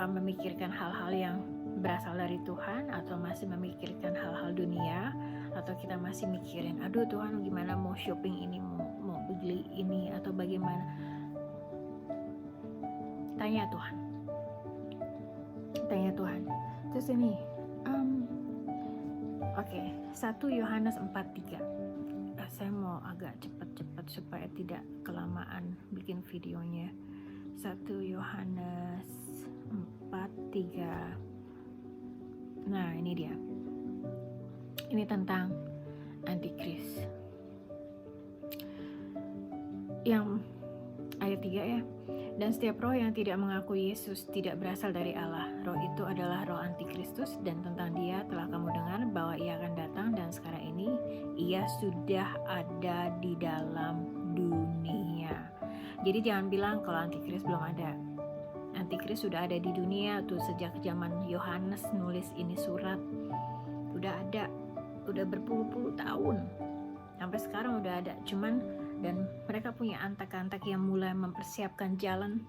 memikirkan hal-hal yang berasal dari Tuhan, atau masih memikirkan hal-hal dunia, atau kita masih mikirin, aduh Tuhan gimana mau shopping ini, mau beli ini, atau bagaimana? Tanya Tuhan. Terus ini, 1 Yohanes 4:3. Saya mau agak cepat supaya tidak kelamaan bikin videonya. 1 Yohanes 4:3. Nah, ini dia. Ini tentang antikris. Yang ayat 3 ya. Dan setiap roh yang tidak mengakui Yesus tidak berasal dari Allah. Roh itu adalah roh antikristus, dan tentang dia telah kamu dengar bahwa ia akan datang, dan sekarang ini ia sudah ada di dalam dunia. Jadi jangan bilang kalau antikris belum ada. Antikris sudah ada di dunia tuh sejak zaman Yohanes nulis ini surat. Udah ada, udah berpuluh-puluh tahun. Sampai sekarang udah ada. Dan mereka punya antek-antek yang mulai mempersiapkan jalan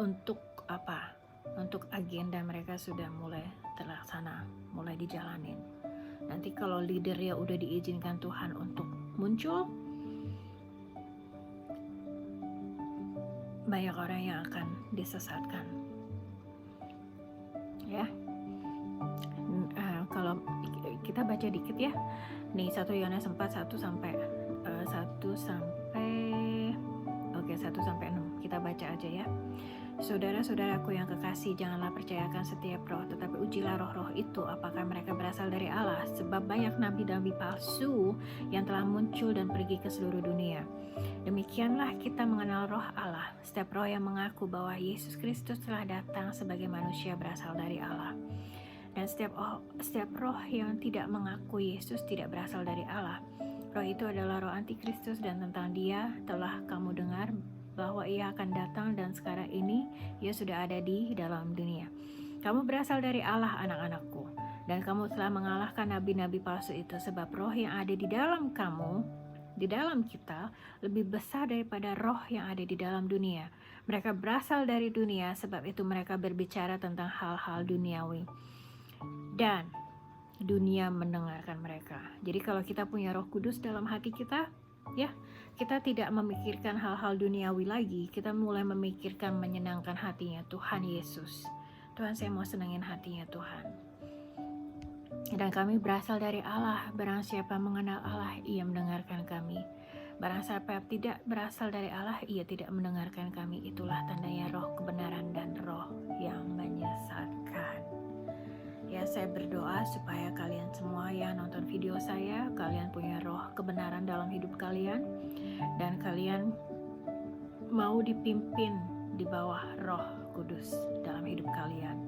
untuk apa? Untuk agenda mereka sudah mulai terlaksana, mulai dijalanin. Nanti kalau leadernya udah diizinkan Tuhan untuk muncul, banyak orang yang akan disesatkan. Ya. Kalau kita baca dikit ya. Nih 1 Yohanes 4 1 sampai 6. Kita baca aja ya. Saudara-saudaraku yang kekasih, janganlah percayakan setiap roh, tetapi ujilah roh-roh itu apakah mereka berasal dari Allah, sebab banyak nabi-nabi palsu yang telah muncul dan pergi ke seluruh dunia. Demikianlah kita mengenal roh Allah. Setiap roh yang mengaku bahwa Yesus Kristus telah datang sebagai manusia berasal dari Allah. Dan setiap roh yang tidak mengaku Yesus tidak berasal dari Allah. Roh itu adalah roh antikristus, dan tentang dia telah kamu dengar bahwa ia akan datang, dan sekarang ini ia sudah ada di dalam dunia. Kamu berasal dari Allah, anak-anakku, dan kamu telah mengalahkan nabi-nabi palsu itu, sebab roh yang ada di dalam kamu di dalam kita lebih besar daripada roh yang ada di dalam dunia. Mereka berasal dari dunia, sebab itu mereka berbicara tentang hal-hal duniawi. Dan dunia mendengarkan mereka. Jadi kalau kita punya Roh Kudus dalam hati kita, ya, kita tidak memikirkan hal-hal duniawi lagi. Kita mulai memikirkan menyenangkan hatinya Tuhan Yesus. Tuhan, saya mau senangin hatinya Tuhan. Dan kami berasal dari Allah. Barang siapa mengenal Allah, ia mendengarkan kami. Barang siapa tidak berasal dari Allah, ia tidak mendengarkan kami. Itulah tandanya roh kebenaran dan roh yang menyesatkan. Ya, saya berdoa supaya kalian semua yang nonton video saya, kalian punya roh kebenaran dalam hidup kalian, dan kalian mau dipimpin di bawah Roh Kudus dalam hidup kalian.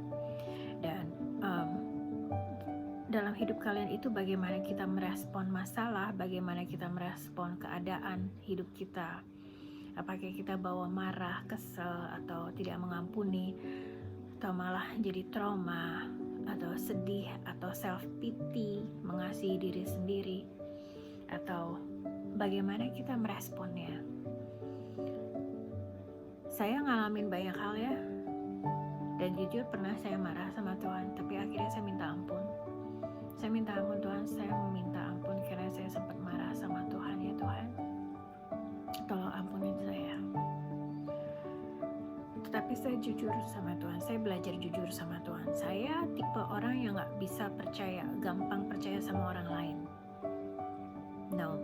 Dan dalam hidup kalian itu bagaimana kita merespon masalah, bagaimana kita merespon keadaan hidup kita. Apakah kita bawa marah, kesel, atau tidak mengampuni, atau malah jadi trauma, atau sedih, atau self pity, mengasihi diri sendiri, atau bagaimana kita meresponnya. Saya ngalamin banyak hal ya, dan jujur pernah saya marah sama Tuhan, tapi akhirnya saya minta ampun. Saya minta ampun Tuhan, saya meminta ampun karena saya sempat marah sama Tuhan. Ya Tuhan, tolong ampunin saya. Tetapi saya jujur sama Tuhan, saya belajar jujur sama Tuhan. Saya tipe orang yang gak bisa percaya, gampang percaya sama orang lain. No.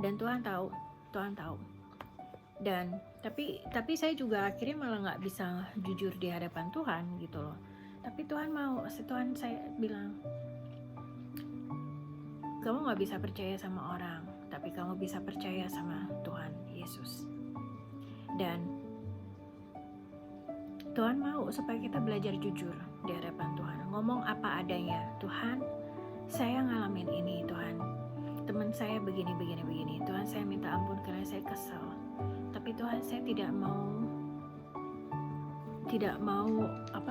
Dan Tuhan tahu. Dan tapi saya juga akhirnya malah gak bisa jujur di hadapan Tuhan gitu loh. Tapi Tuhan mau, Tuhan saya bilang, kamu gak bisa percaya sama orang, tapi kamu bisa percaya sama Tuhan Yesus. Dan Tuhan mau supaya kita belajar jujur di hadapan Tuhan. Ngomong apa adanya. Tuhan, saya ngalamin ini Tuhan. Teman saya begini. Tuhan, saya minta ampun karena saya kesal. Tapi Tuhan, saya tidak mau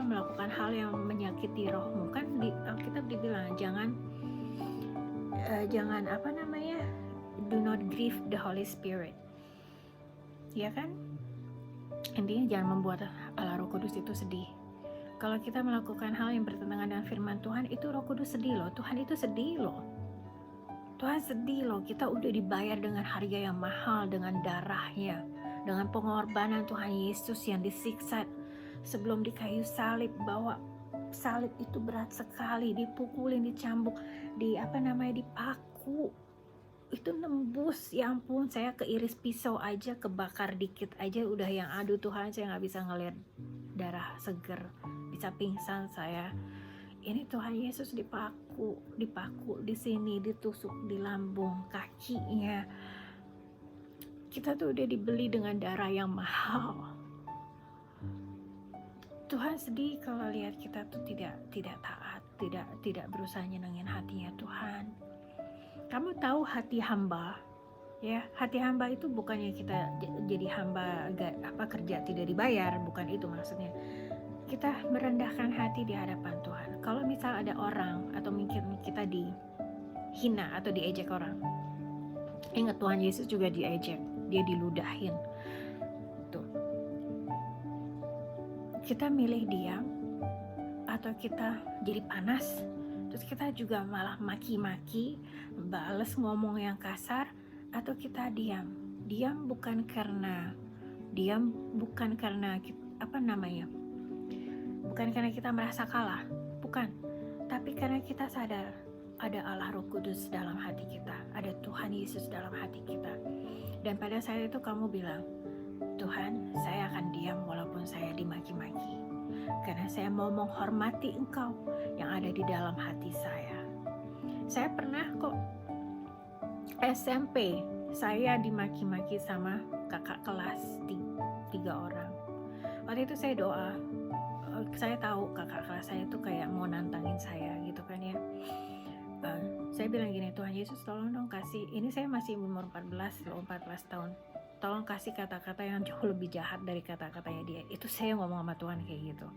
melakukan hal yang menyakiti rohmu. Kan di Alkitab dibilang jangan do not grieve the Holy Spirit. Ya kan? Intinya jangan membuat Allah Roh Kudus itu sedih. Kalau kita melakukan hal yang bertentangan dengan firman Tuhan, itu Roh Kudus sedih loh. Tuhan itu sedih loh. Tuhan sedih loh. Kita udah dibayar dengan harga yang mahal, dengan darahnya, dengan pengorbanan Tuhan Yesus yang disiksa sebelum di kayu salib, bahwa salib itu berat sekali, dipukulin, dicambuk, dipaku. Itu nembus, ya ampun, saya keiris pisau aja, kebakar dikit aja udah yang aduh Tuhan, saya gak bisa ngeliat darah seger, bisa pingsan saya. Ini Tuhan Yesus dipaku di sini, ditusuk di lambung, kakinya. Kita tuh udah dibeli dengan darah yang mahal. Tuhan sedih kalau lihat kita tuh tidak taat, tidak berusaha nyenengin hatinya Tuhan. Kamu tahu hati hamba, ya, hati hamba itu bukannya kita jadi hamba kerja tidak dibayar, bukan itu maksudnya. Kita merendahkan hati di hadapan Tuhan. Kalau misal ada orang atau mungkin kita dihina atau diejek orang, ingat Tuhan Yesus juga diejek, dia diludahin. Tuh, kita milih diam atau kita jadi panas, terus kita juga malah maki-maki, bales ngomong yang kasar, atau kita diam bukan karena bukan karena kita merasa kalah, bukan, tapi karena kita sadar ada Allah Roh Kudus dalam hati kita, ada Tuhan Yesus dalam hati kita. Dan pada saat itu kamu bilang, Tuhan, saya akan diam walaupun saya dimaki-maki, karena saya mau menghormati Engkau yang ada di dalam hati saya. Saya pernah kok SMP, saya dimaki-maki sama kakak kelas 3 orang. Waktu itu saya doa, saya tahu kakak kelas saya itu kayak mau nantangin saya gitu kan ya. Saya bilang gini, Tuhan Yesus tolong dong kasih, ini saya masih umur 14 tahun, tolong kasih kata-kata yang jauh lebih jahat dari kata-katanya dia. Itu saya ngomong sama Tuhan kayak gitu.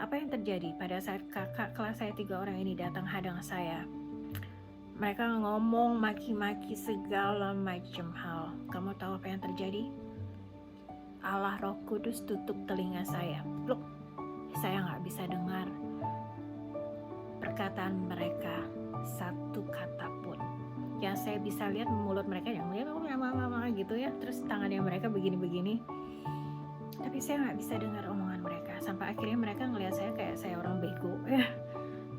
Apa yang terjadi pada saat kakak kelas saya 3 orang ini datang hadang saya? mereka ngomong maki-maki segala macam hal. Kamu tahu apa yang terjadi? Allah Roh Kudus tutup telinga saya. Pluk, saya nggak bisa dengar perkataan mereka satu kata pun. Yang saya bisa lihat mulut mereka yang gitu ya, terus tangannya mereka begini-begini. Tapi saya nggak bisa dengar omongan mereka. Sampai akhirnya mereka ngelihat saya kayak saya orang bego ya.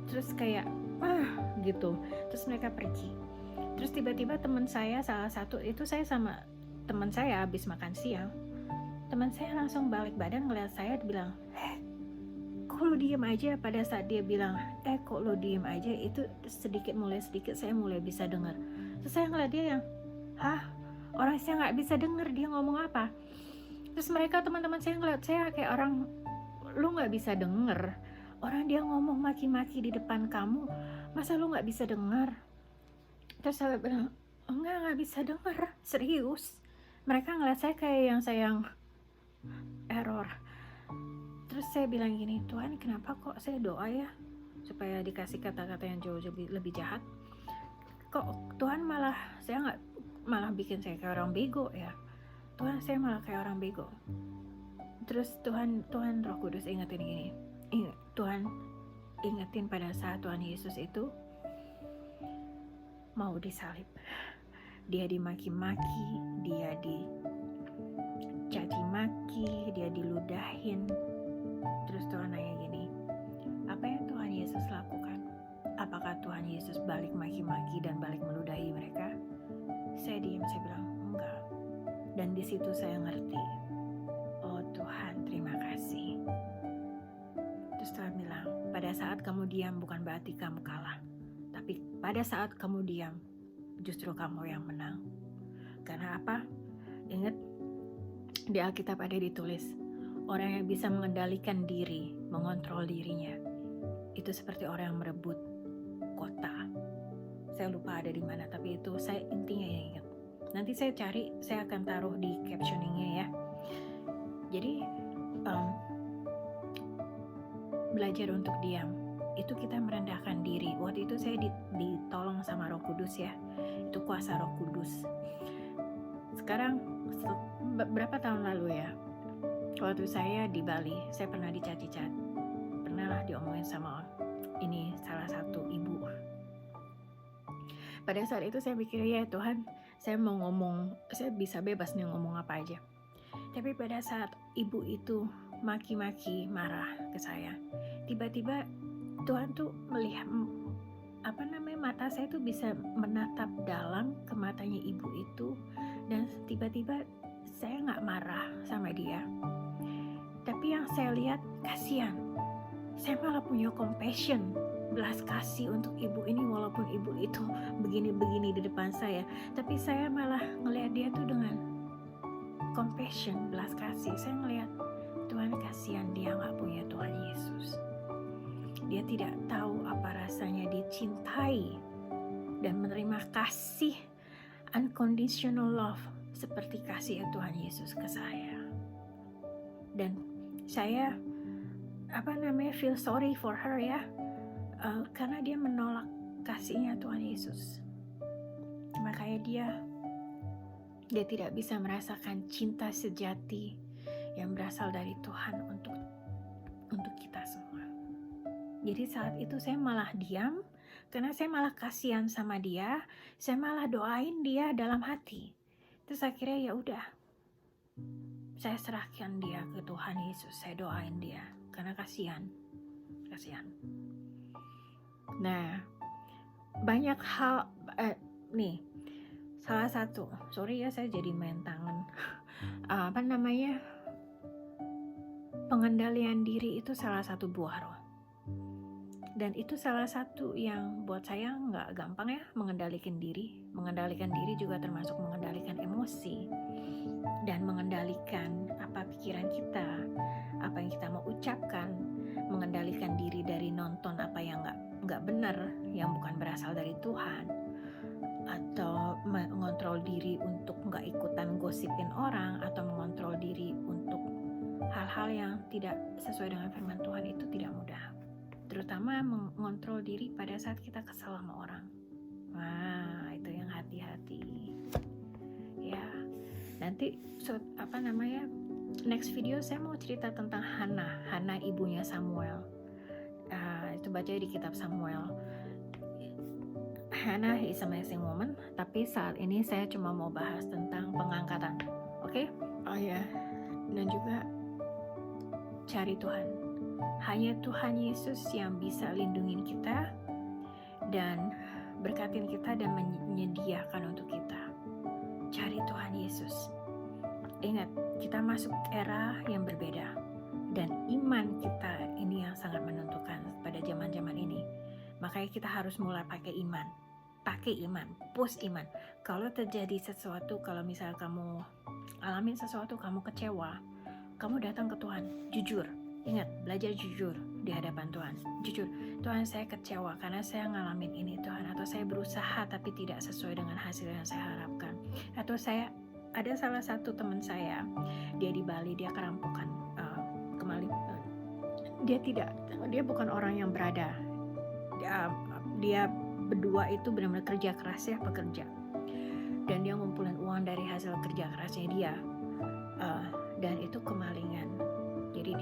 Terus kayak gitu. Terus mereka pergi. Terus tiba-tiba teman saya salah satu itu, saya sama teman saya habis makan siang. Teman saya langsung balik badan ngeliat saya, bilang, kok lo diem aja? Pada saat dia bilang, kok lo diem aja, itu sedikit saya mulai bisa dengar. Terus saya ngeliat dia yang, orang saya nggak bisa dengar dia ngomong apa. Terus mereka teman-teman saya ngeliat saya kayak orang, lu nggak bisa dengar, orang dia ngomong maki-maki di depan kamu, masa lu nggak bisa dengar? Terus saya bilang, nggak bisa dengar, serius. Mereka ngeliat saya kayak yang error. Terus saya bilang gini, Tuhan kenapa kok saya doa ya supaya dikasih kata-kata yang jauh lebih jahat, kok Tuhan malah bikin saya kayak orang bego ya? Tuhan, saya malah kayak orang bego. Terus Tuhan Roh Kudus ingetin gini, Tuhan ingetin pada saat Tuhan Yesus itu mau disalib, dia dimaki-maki, dia dicaci maki, dia diludahin. Terus Tuhan nanya gini, apa yang Tuhan Yesus lakukan? Apakah Tuhan Yesus balik maki-maki dan balik meludahi mereka? Saya diam, saya bilang enggak. Dan di situ saya ngerti, oh Tuhan terima kasih. Terus Tuhan bilang, pada saat kamu diam bukan berarti kamu kalah, tapi pada saat kamu diam justru kamu yang menang. Karena apa? Ingat, di Alkitab ada ditulis, orang yang bisa mengendalikan diri, mengontrol dirinya, itu seperti orang yang merebut kota. Saya lupa ada di mana, tapi itu saya intinya yang ingat. Nanti saya cari, saya akan taruh di captioningnya ya. Jadi belajar untuk diam, itu kita merendahkan diri. Waktu itu saya ditolong sama Roh Kudus ya, itu kuasa Roh Kudus. Sekarang berapa tahun lalu ya, waktu saya di Bali, saya pernah dicaci-caci, pernah lah diomongin sama ini salah satu ibu. Pada saat itu saya pikir, ya Tuhan, saya mau ngomong, saya bisa bebas nih ngomong apa aja. Tapi pada saat ibu itu maki-maki, marah ke saya, tiba-tiba Tuhan tuh melihat, mata saya tuh bisa menatap dalam ke matanya ibu itu, dan tiba-tiba saya nggak marah sama dia. Tapi yang saya lihat, kasihan. Saya malah punya compassion, belas kasih untuk ibu ini, walaupun ibu itu begini-begini di depan saya, tapi saya malah ngelihat dia tuh dengan compassion, belas kasih. Saya ngelihat, Tuhan kasihan dia nggak punya Tuhan Yesus. Dia tidak tahu apa rasanya dicintai dan menerima kasih unconditional love seperti kasih Tuhan Yesus ke saya. Dan saya feel sorry for her ya, karena dia menolak kasihnya Tuhan Yesus. Makanya dia tidak bisa merasakan cinta sejati yang berasal dari Tuhan untuk kita semua. Jadi saat itu saya malah diam, karena saya malah kasihan sama dia, saya malah doain dia dalam hati. Terus akhirnya ya udah, saya serahkan dia ke Tuhan Yesus, saya doain dia karena kasihan. Nah, banyak hal nih, salah satu, sorry ya saya jadi main tangan, pengendalian diri itu salah satu buah roh. Dan itu salah satu yang buat saya nggak gampang ya, mengendalikan diri. Mengendalikan diri juga termasuk mengendalikan emosi dan mengendalikan apa pikiran kita, apa yang kita mau ucapkan, mengendalikan diri dari nonton apa yang nggak benar, yang bukan berasal dari Tuhan, atau mengontrol diri untuk nggak ikutan gosipin orang, atau mengontrol diri untuk hal-hal yang tidak sesuai dengan firman Tuhan. Itu tidak mudah, terutama mengontrol diri pada saat kita kesal sama orang. Nah, nanti next video saya mau cerita tentang Hana ibunya Samuel. Itu baca di kitab Samuel. Hannah is amazing woman, tapi saat ini saya cuma mau bahas tentang pengangkatan. Oke? Oh ya, dan juga cari Tuhan. Hanya Tuhan Yesus yang bisa lindungin kita dan berkatin kita dan menyediakan untuk kita. Cari Tuhan Yesus. Ingat, kita masuk era yang berbeda, dan iman kita ini yang sangat menentukan pada zaman-zaman ini. Makanya kita harus mulai pakai iman, push iman. Kalau terjadi sesuatu, kalau misal kamu alamin sesuatu, kamu kecewa, kamu datang ke Tuhan, jujur. Ingat, belajar jujur di hadapan Tuhan. Jujur, Tuhan, saya kecewa karena saya ngalamin ini Tuhan, atau saya berusaha tapi tidak sesuai dengan hasil yang saya harapkan. Atau ada salah satu teman saya, dia di Bali, dia kerampokan dia bukan orang yang berada. Dia berdua itu benar-benar kerja keras ya, pekerja, dan dia ngumpulin uang dari hasil kerja kerasnya dia, dan itu kemalingan. Jadi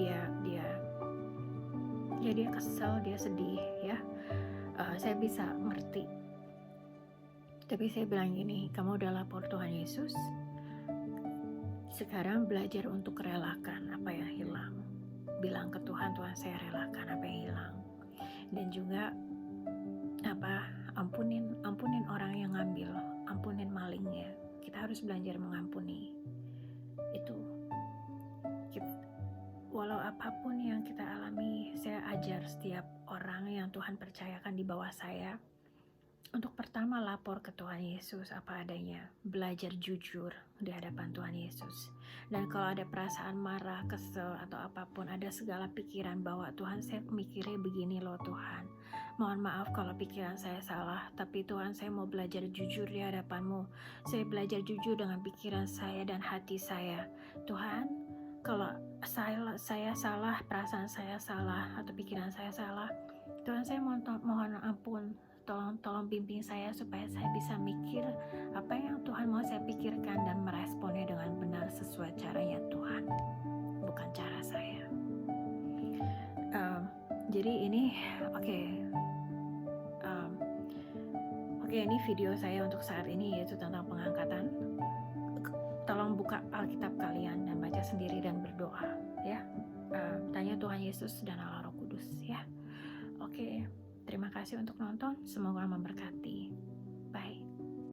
dia kesel, dia sedih ya. Saya bisa ngerti, tapi saya bilang gini, kamu udah lapor Tuhan Yesus, sekarang belajar untuk relakan apa yang hilang. Bilang ke Tuhan, Tuhan saya relakan apa yang hilang. Dan juga ampunin orang yang ngambil, ampunin malingnya. Kita harus belajar mengampuni. Itu walau apapun yang kita alami, saya ajar setiap orang yang Tuhan percayakan di bawah saya untuk pertama lapor ke Tuhan Yesus apa adanya, belajar jujur di hadapan Tuhan Yesus. Dan kalau ada perasaan marah, kesel atau apapun, ada segala pikiran bahwa Tuhan, saya mikirnya begini loh Tuhan, mohon maaf kalau pikiran saya salah, tapi Tuhan, saya mau belajar jujur di hadapan-Mu. Saya belajar jujur dengan pikiran saya dan hati saya. Tuhan, kalau saya salah, perasaan saya salah, atau pikiran saya salah, Tuhan, saya mohon ampun. Tolong bimbing saya supaya saya bisa mikir apa yang Tuhan mau saya pikirkan dan meresponnya dengan benar sesuai caranya Tuhan, bukan cara saya. Jadi ini oke, ini video saya untuk saat ini, yaitu tentang pengangkatan. Tolong buka Alkitab kalian dan baca sendiri dan berdoa ya. Tanya Tuhan Yesus dan Allah Roh Kudus ya. Oke. Terima kasih untuk nonton, semoga memberkati.